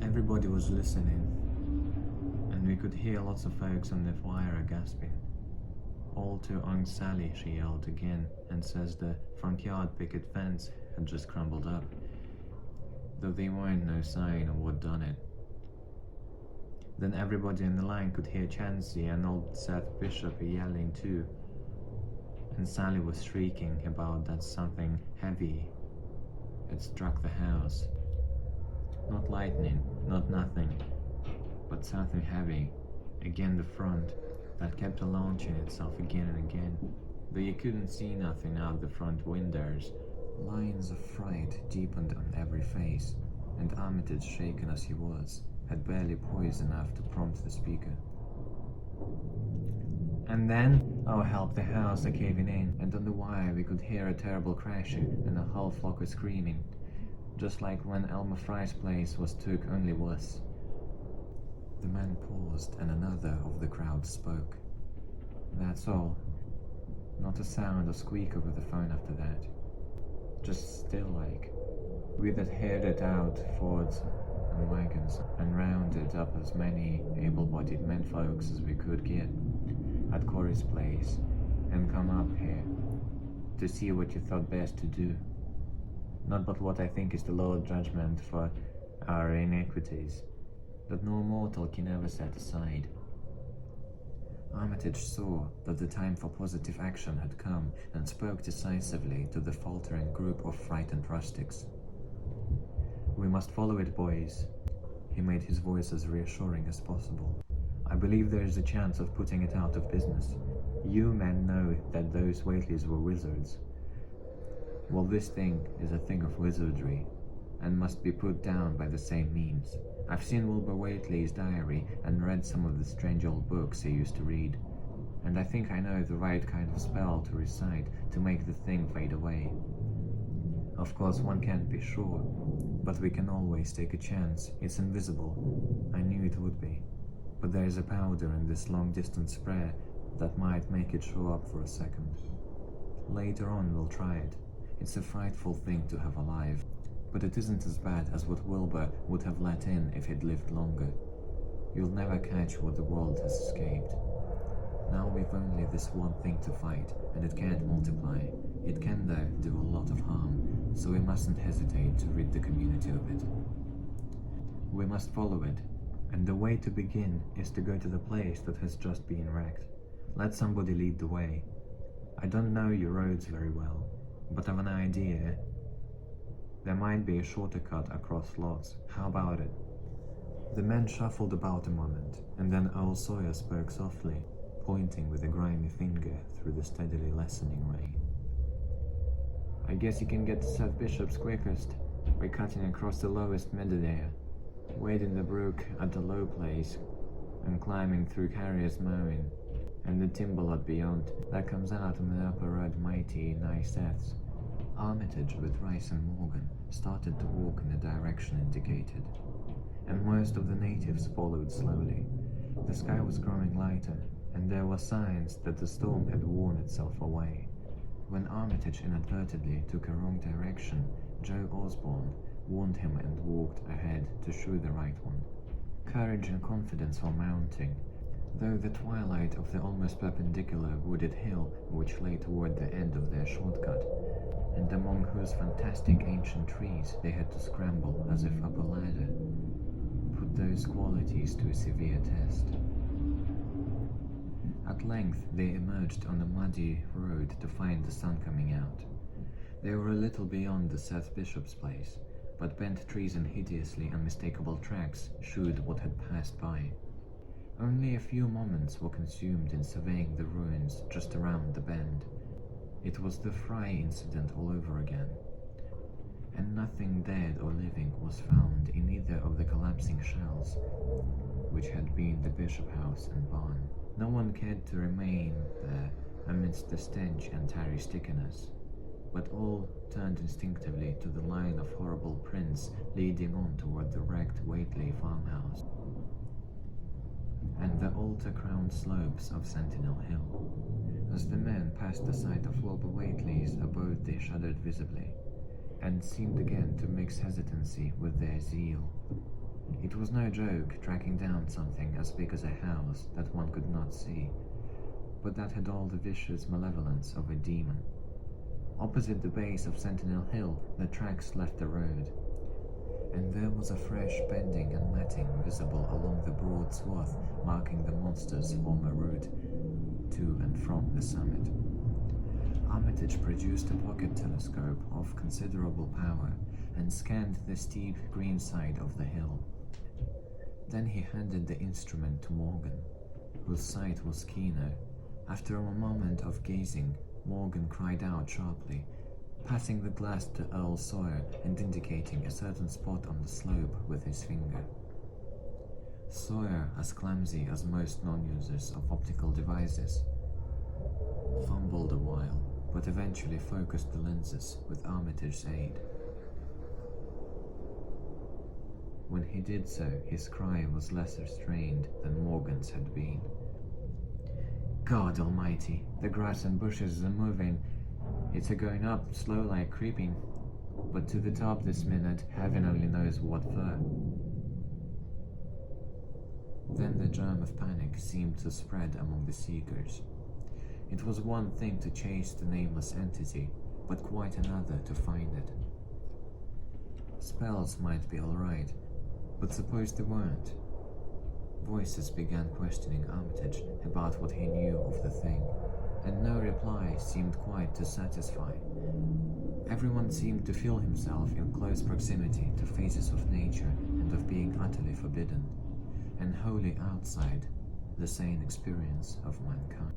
Everybody was listening, and we could hear lots of folks on the wire gasping. All to Aunt Sally, she yelled again, and says the front yard picket fence had just crumbled up, though there weren't no sign of what done it. Then everybody in the line could hear Chansey and old Seth Bishop yelling too, and Sally was shrieking about that something heavy had struck the house. Not lightning, not nothing, but something heavy, again the front, that kept launching itself again and again, though you couldn't see nothing out the front windows. Lines of fright deepened on every face, and Armitage, shaken as he was, had barely poise enough to prompt the speaker. And then, oh help, the house caving in, and on the wire we could hear a terrible crashing and a whole flock of screaming, just like when Elmer Fry's place was took, only worse. The man paused, and another of the crowd spoke. That's all. Not a sound or squeak over the phone after that. Just still like. We'd had heard it out Fords and wagons, and rounded up as many able-bodied men folks as we could get at Corey's place, and come up here to see what you thought best to do. Not but what I think is the Lord's judgment for our iniquities, that no mortal can ever set aside. Armitage saw that the time for positive action had come, and spoke decisively to the faltering group of frightened rustics. We must follow it, boys. He made his voice as reassuring as possible. I believe there is a chance of putting it out of business. You men know that those Whateleys were wizards. Well, this thing is a thing of wizardry, and must be put down by the same means. I've seen Wilbur Whately's diary and read some of the strange old books he used to read, and I think I know the right kind of spell to recite to make the thing fade away. Of course, one can't be sure, but we can always take a chance. It's invisible. I knew it would be. But there is a powder in this long-distance spray that might make it show up for a second. Later on, we'll try it. It's a frightful thing to have alive, but it isn't as bad as what Wilbur would have let in if he'd lived longer. You'll never catch what the world has escaped. Now we've only this one thing to fight, and it can't multiply. It can, though, do a lot of harm, so we mustn't hesitate to rid the community of it. We must follow it, and the way to begin is to go to the place that has just been wrecked. Let somebody lead the way. I don't know your roads very well, but I've an idea. There might be a shorter cut across lots. How about it? The men shuffled about a moment, and then Earl Sawyer spoke softly, pointing with a grimy finger through the steadily lessening rain. I guess you can get to Seth Bishop's quickest by cutting across the lowest meadow there, wading the brook at the low place, and climbing through Carrier's mowing, and the timber lot beyond that comes out on the upper road mighty nigh Seth's. Armitage with Rice and Morgan started to walk in the direction indicated, and most of the natives followed slowly. The sky was growing lighter, and there were signs that the storm had worn itself away. When Armitage inadvertently took a wrong direction, Joe Osborne warned him and walked ahead to show the right one. Courage and confidence were mounting, though the twilight of the almost perpendicular wooded hill which lay toward the end of their shortcut, and among whose fantastic ancient trees they had to scramble as if up a ladder, put those qualities to a severe test. At length they emerged on the muddy road to find the sun coming out. They were a little beyond the Seth Bishop's place, but bent trees and hideously unmistakable tracks showed what had passed by. Only a few moments were consumed in surveying the ruins just around the bend. It was the Fry incident all over again. and nothing dead or living was found in either of the collapsing shells, which had been the bishop house and barn. No one cared to remain there amidst the stench and tarry stickiness, but all turned instinctively to the line of horrible prints leading on toward the wrecked Whately farmhouse and the altar-crowned slopes of Sentinel Hill. As the men passed the sight of Wilbur Whately's abode, they shuddered visibly, and seemed again to mix hesitancy with their zeal. It was no joke tracking down something as big as a house that one could not see, but that had all the vicious malevolence of a demon. Opposite the base of Sentinel Hill, the tracks left the road, and there was a fresh bending and matting visible along the broad swath marking the monster's former route to and from the summit. Armitage produced a pocket telescope of considerable power and scanned the steep green side of the hill. Then he handed the instrument to Morgan, whose sight was keener. After a moment of gazing, Morgan cried out sharply, passing the glass to Earl Sawyer and indicating a certain spot on the slope with his finger. Sawyer, as clumsy as most non-users of optical devices, fumbled a while, but eventually focused the lenses with Armitage's aid. When he did so, his cry was less restrained than Morgan's had been. God almighty, the grass and bushes are moving. It's a-going up, slow like creeping, but to the top this minute, heaven only knows what for. Then the germ of panic seemed to spread among the seekers. It was one thing to chase the nameless entity, but quite another to find it. Spells might be alright, but suppose they weren't? Voices began questioning Armitage about what he knew of the thing, and no reply seemed quite to satisfy. Everyone seemed to feel himself in close proximity to phases of nature and of being utterly forbidden, and wholly outside the sane experience of mankind.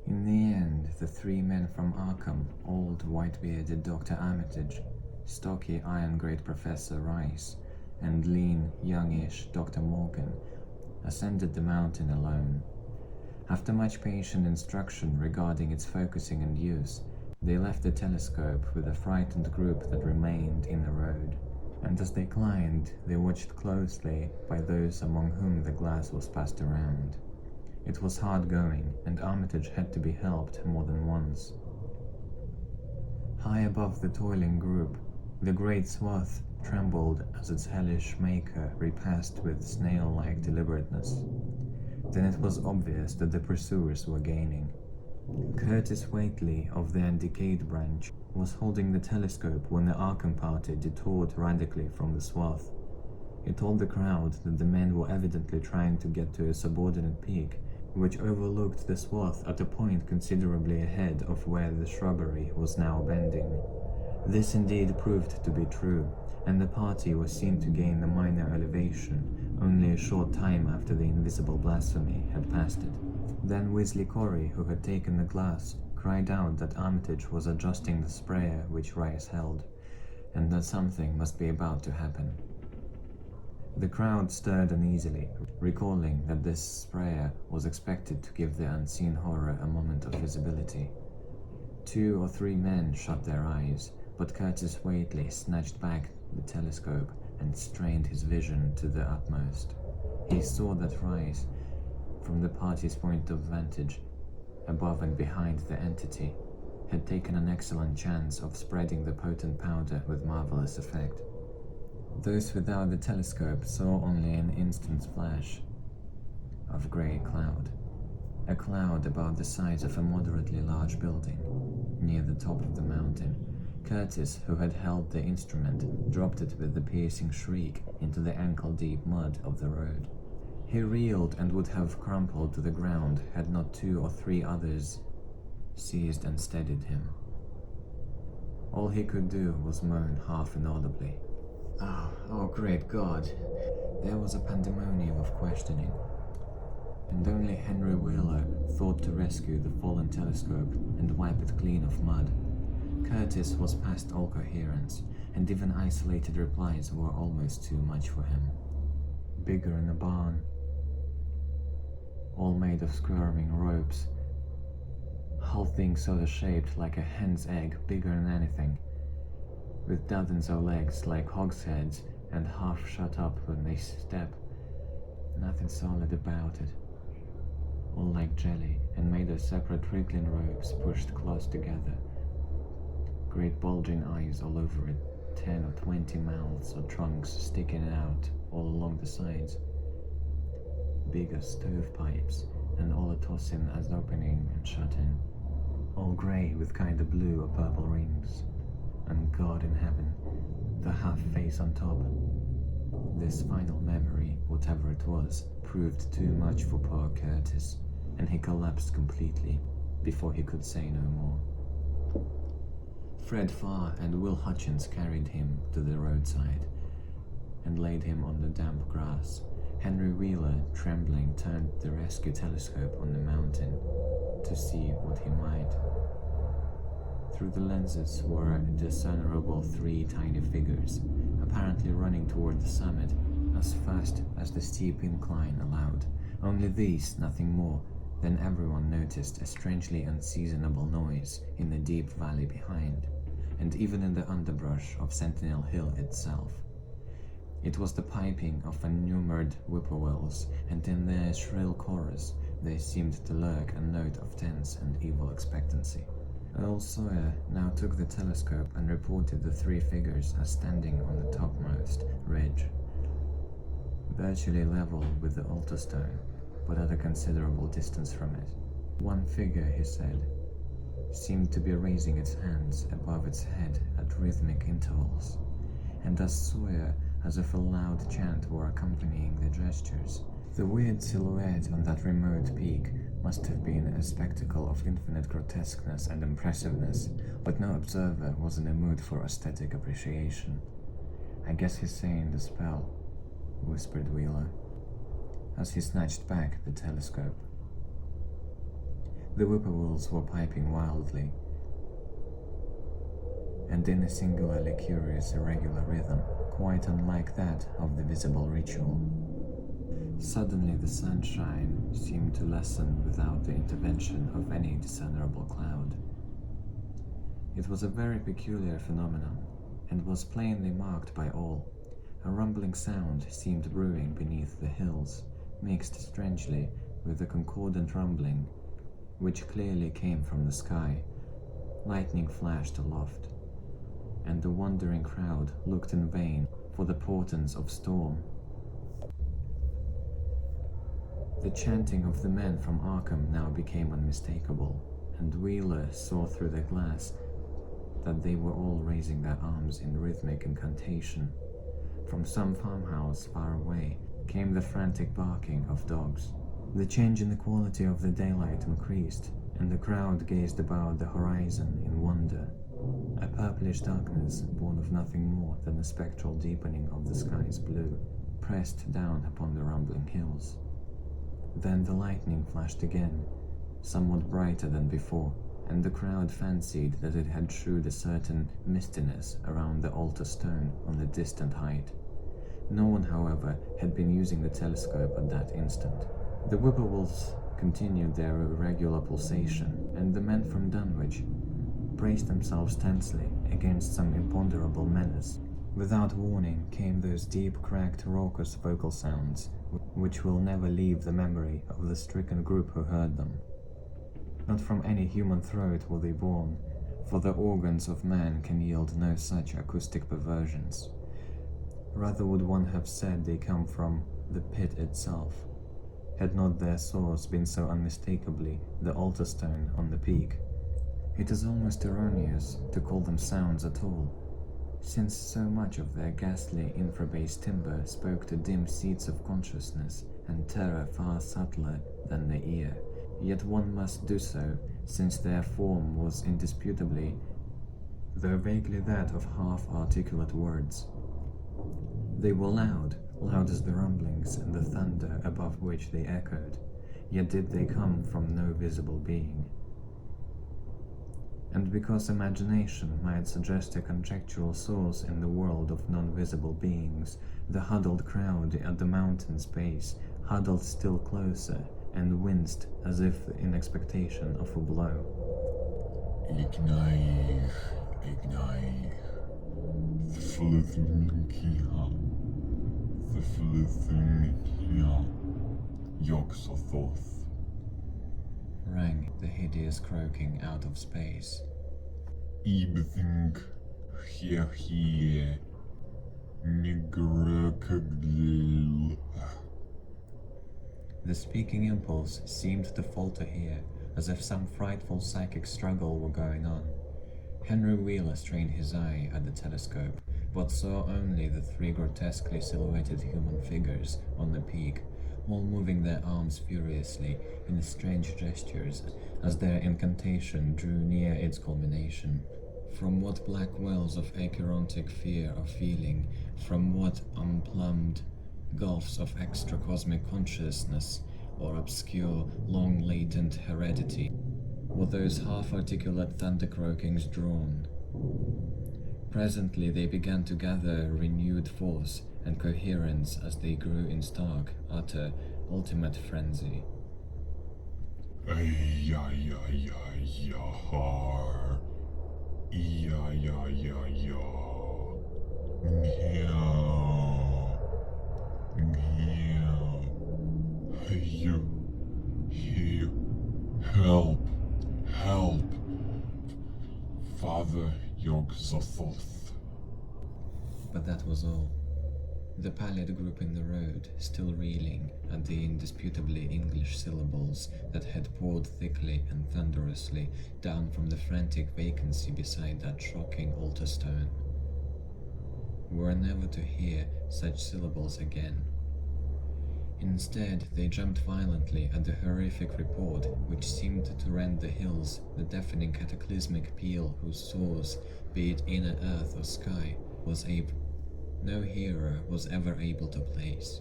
In the end, the three men from Arkham, old white-bearded Dr. Armitage, stocky iron-grade Professor Rice, and lean, youngish Dr. Morgan, ascended the mountain alone. After much patient instruction regarding its focusing and use, they left the telescope with the frightened group that remained in the road, and as they climbed, they watched closely by those among whom the glass was passed around. It was hard going, and Armitage had to be helped more than once. High above the toiling group, the great swath trembled as its hellish maker repassed with snail-like deliberateness. Then it was obvious that the pursuers were gaining. Curtis Whately of the undecayed branch was holding the telescope when the Arkham party detoured radically from the swath. He told the crowd that the men were evidently trying to get to a subordinate peak, which overlooked the swath at a point considerably ahead of where the shrubbery was now bending. This indeed proved to be true, and the party was seen to gain the minor elevation only a short time after the invisible blasphemy had passed it. Then Weasley Corey, who had taken the glass, cried out that Armitage was adjusting the sprayer which Rice held, and that something must be about to happen. The crowd stirred uneasily, recalling that this sprayer was expected to give the unseen horror a moment of visibility. 2 or 3 men shut their eyes, but Curtis Whately snatched back the telescope and strained his vision to the utmost. He saw that Rice, from the party's point of vantage, above and behind the entity, had taken an excellent chance of spreading the potent powder with marvelous effect. Those without the telescope saw only an instant's flash of grey cloud, a cloud about the size of a moderately large building, near the top of the mountain. Curtis, who had held the instrument, dropped it with a piercing shriek into the ankle-deep mud of the road. He reeled and would have crumpled to the ground had not 2 or 3 others seized and steadied him. All he could do was moan half inaudibly. Oh, great God! There was a pandemonium of questioning, and only Henry Wheeler thought to rescue the fallen telescope and wipe it clean of mud. Curtis was past all coherence, and even isolated replies were almost too much for him. Bigger in a barn, all made of squirming ropes, whole thing sort of shaped like a hen's egg, bigger than anything, with dozens of legs like hogsheads and half shut up when they step. Nothing solid about it. All like jelly and made of separate wriggling ropes pushed close together. Great bulging eyes all over it, 10 or 20 mouths or trunks sticking out all along the sides. Bigger stovepipes and all a tossing as opening and shutting. All grey with kinda blue or purple rings. And God in heaven, the half face on top. This final memory, whatever it was, proved too much for poor Curtis, and he collapsed completely before he could say no more. Fred Farr and Will Hutchins carried him to the roadside and laid him on the damp grass. Henry Wheeler, trembling, turned the rescue telescope on the mountain to see what he might. Through the lenses were discernible 3 tiny figures, apparently running toward the summit as fast as the steep incline allowed. Only these, nothing more. Then everyone noticed a strangely unseasonable noise in the deep valley behind, and even in the underbrush of Sentinel Hill itself. It was the piping of unnumbered whippoorwills, and in their shrill chorus there seemed to lurk a note of tense and evil expectancy. Earl Sawyer now took the telescope and reported the 3 figures as standing on the topmost ridge, virtually level with the altar stone, but at a considerable distance from it. One figure, he said, seemed to be raising its hands above its head at rhythmic intervals, and as Sawyer, as if a loud chant were accompanying the gestures. The weird silhouette on that remote peak must have been a spectacle of infinite grotesqueness and impressiveness, but no observer was in a mood for aesthetic appreciation. "I guess he's saying the spell," whispered Wheeler, as he snatched back the telescope. The whippoorwills were piping wildly, and in a singularly curious irregular rhythm, quite unlike that of the visible ritual. Suddenly the sunshine seemed to lessen without the intervention of any discernible cloud. It was a very peculiar phenomenon, and was plainly marked by all. A rumbling sound seemed brewing beneath the hills, mixed strangely with the concordant rumbling, which clearly came from the sky. Lightning flashed aloft, and the wondering crowd looked in vain for the portents of storm. The chanting of the men from Arkham now became unmistakable, and Wheeler saw through the glass that they were all raising their arms in rhythmic incantation. From some farmhouse far away came the frantic barking of dogs. The change in the quality of the daylight increased, and the crowd gazed about the horizon in wonder. A purplish darkness, born of nothing more than a spectral deepening of the sky's blue, pressed down upon the rumbling hills. Then the lightning flashed again, somewhat brighter than before, and the crowd fancied that it had shewed a certain mistiness around the altar stone on the distant height. No one, however, had been using the telescope at that instant. The whippoorwills continued their irregular pulsation, and the men from Dunwich braced themselves tensely against some imponderable menace. Without warning came those deep, cracked, raucous vocal sounds, which will never leave the memory of the stricken group who heard them. Not from any human throat were they born, for the organs of man can yield no such acoustic perversions. Rather would one have said they come from the pit itself, had not their source been so unmistakably the altar stone on the peak. It is almost erroneous to call them sounds at all, since so much of their ghastly infra-bass timbre spoke to dim seats of consciousness and terror far subtler than the ear. Yet one must do so, since their form was indisputably, though vaguely, that of half-articulate words. They were loud as the rumblings and the thunder above which they echoed, yet did they come from no visible being. and because imagination might suggest a conjectural source in the world of non-visible beings, the huddled crowd at the mountain's base huddled still closer and winced as if in expectation of a blow. Ignite, ignite. The Flithminkia. The Flithminkia. Yoxothoth. Rang the hideous croaking out of space. Ibthink. Here. Nigrakagdil. The speaking impulse seemed to falter here, as if some frightful psychic struggle were going on. Henry Wheeler strained his eye at the telescope, but saw only the three grotesquely silhouetted human figures on the peak, all moving their arms furiously in strange gestures as their incantation drew near its culmination. From what black wells of acherontic fear or feeling, from what unplumbed gulfs of extra-cosmic consciousness or obscure, long-latent heredity were those half-articulate thunder-croakings drawn? Presently they began to gather renewed force and coherence as they grew in stark, utter, ultimate frenzy. Ay-ya-ya-ya-ya-har. Ya-ya-ya-ya. Meow. Meow. Help. Help. Father Yog-Sothoth. But that was all. The pallid group in the road, still reeling at the indisputably English syllables that had poured thickly and thunderously down from the frantic vacancy beside that shocking altar stone, were never to hear such syllables again. Instead, they jumped violently at the horrific report which seemed to rend the hills, the deafening cataclysmic peal whose source, be it inner earth or sky, no hearer was ever able to place.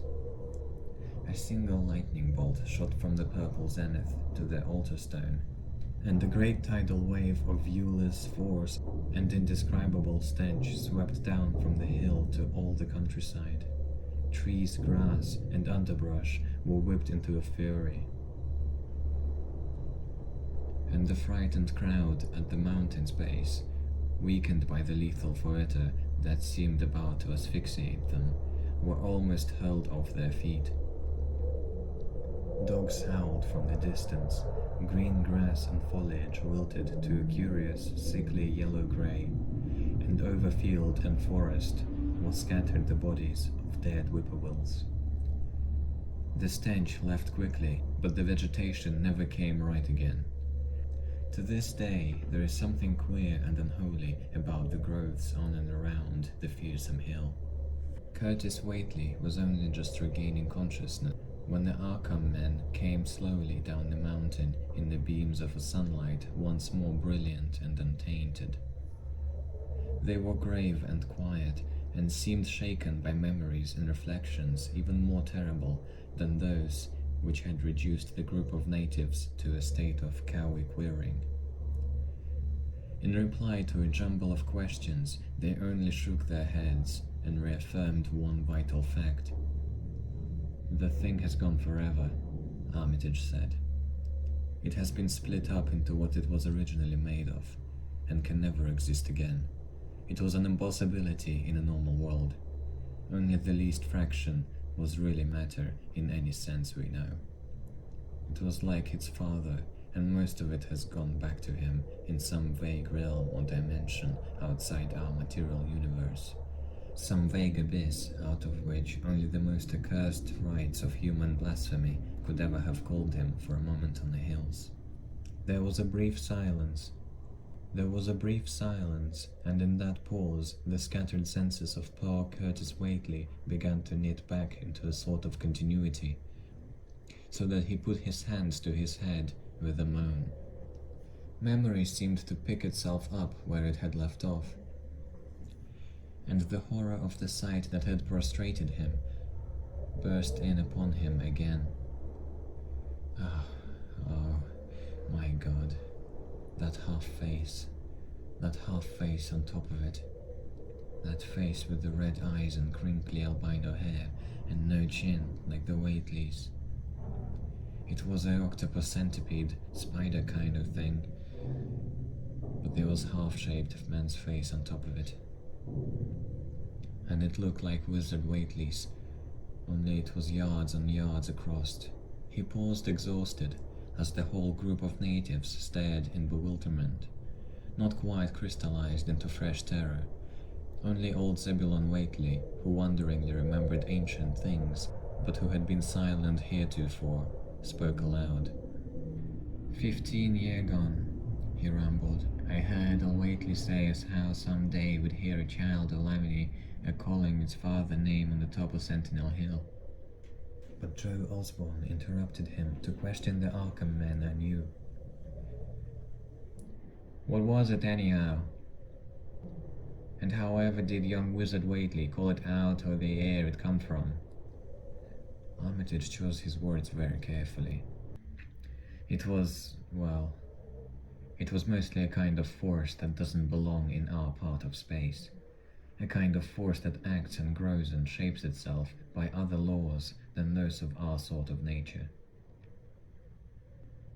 A single lightning bolt shot from the purple zenith to the altar stone, and a great tidal wave of viewless force and indescribable stench swept down from the hill to all the countryside. Trees, grass, and underbrush were whipped into a fury, and the frightened crowd at the mountain's base, weakened by the lethal foetor that seemed about to asphyxiate them, were almost hurled off their feet. Dogs howled from the distance. Green grass and foliage wilted to a curious, sickly yellow-grey, and over field and forest were scattered the bodies of dead whippoorwills. The stench left quickly, but the vegetation never came right again. To this day, there is something queer and unholy about the growths on and around the fearsome hill. Curtis Whately was only just regaining consciousness when the Arkham men came slowly down the mountain in the beams of a sunlight once more brilliant and untainted. They were grave and quiet, and seemed shaken by memories and reflections even more terrible than those which had reduced the group of natives to a state of cowy querying. In reply to a jumble of questions, they only shook their heads and reaffirmed one vital fact. "The thing has gone forever," Armitage said. "It has been split up into what it was originally made of, and can never exist again. It was an impossibility in a normal world. Only the least fraction was really matter in any sense we know. It was like its father, and most of it has gone back to him in some vague realm or dimension outside our material universe. Some vague abyss out of which only the most accursed rites of human blasphemy could ever have called him for a moment on the hills." There was a brief silence, and in that pause, the scattered senses of poor Curtis Whately began to knit back into a sort of continuity, so that he put his hands to his head with a moan. Memory seemed to pick itself up where it had left off, and the horror of the sight that had prostrated him burst in upon him again. Oh, my God, that half face, That half face on top of it. That face with the red eyes and crinkly albino hair and no chin like the Whateleys. It was a octopus centipede, spider kind of thing, but there was half-shaped man's face on top of it. And it looked like Wizard Whately's, only it was yards and yards across. He paused exhausted as the whole group of natives stared in bewilderment, not quite crystallized into fresh terror. Only old Zebulon Whately, who wonderingly remembered ancient things, but who had been silent heretofore, spoke aloud. 15 year gone, he rambled. I heard old Whately say as how some day we'd hear a child of Lamini a-calling its father name on the top of Sentinel Hill. But Joe Osborne interrupted him to question the Arkham men I knew. What was it anyhow? And however did young Wizard Whately call it out of the air it come from? Armitage chose his words very carefully. It was mostly a kind of force that doesn't belong in our part of space. A kind of force that acts and grows and shapes itself by other laws than those of our sort of nature.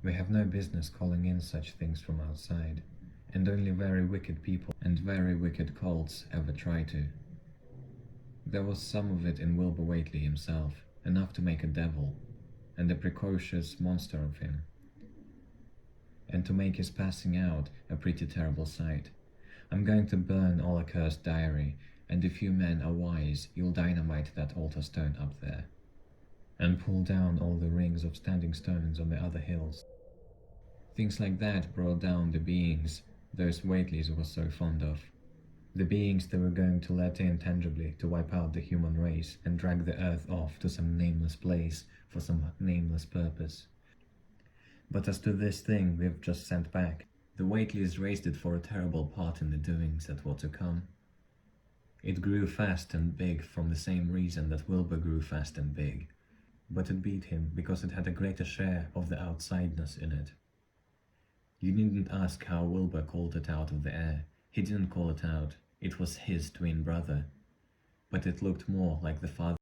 We have no business calling in such things from outside, and only very wicked people and very wicked cults ever try to. There was some of it in Wilbur Whately himself, enough to make a devil, and a precocious monster of him, and to make his passing out a pretty terrible sight. I'm going to burn all accursed diary, and if you men are wise, you'll dynamite that altar stone up there, and pull down all the rings of standing stones on the other hills. Things like that brought down the beings those Whateleys were so fond of. The beings they were going to let in tangibly to wipe out the human race and drag the earth off to some nameless place for some nameless purpose. But as to this thing we've just sent back, the Whateleys raised it for a terrible part in the doings that were to come. It grew fast and big from the same reason that Wilbur grew fast and big, but it beat him because it had a greater share of the outsideness in it. You needn't ask how Wilbur called it out of the air. He didn't call it out. It was his twin brother. But it looked more like the father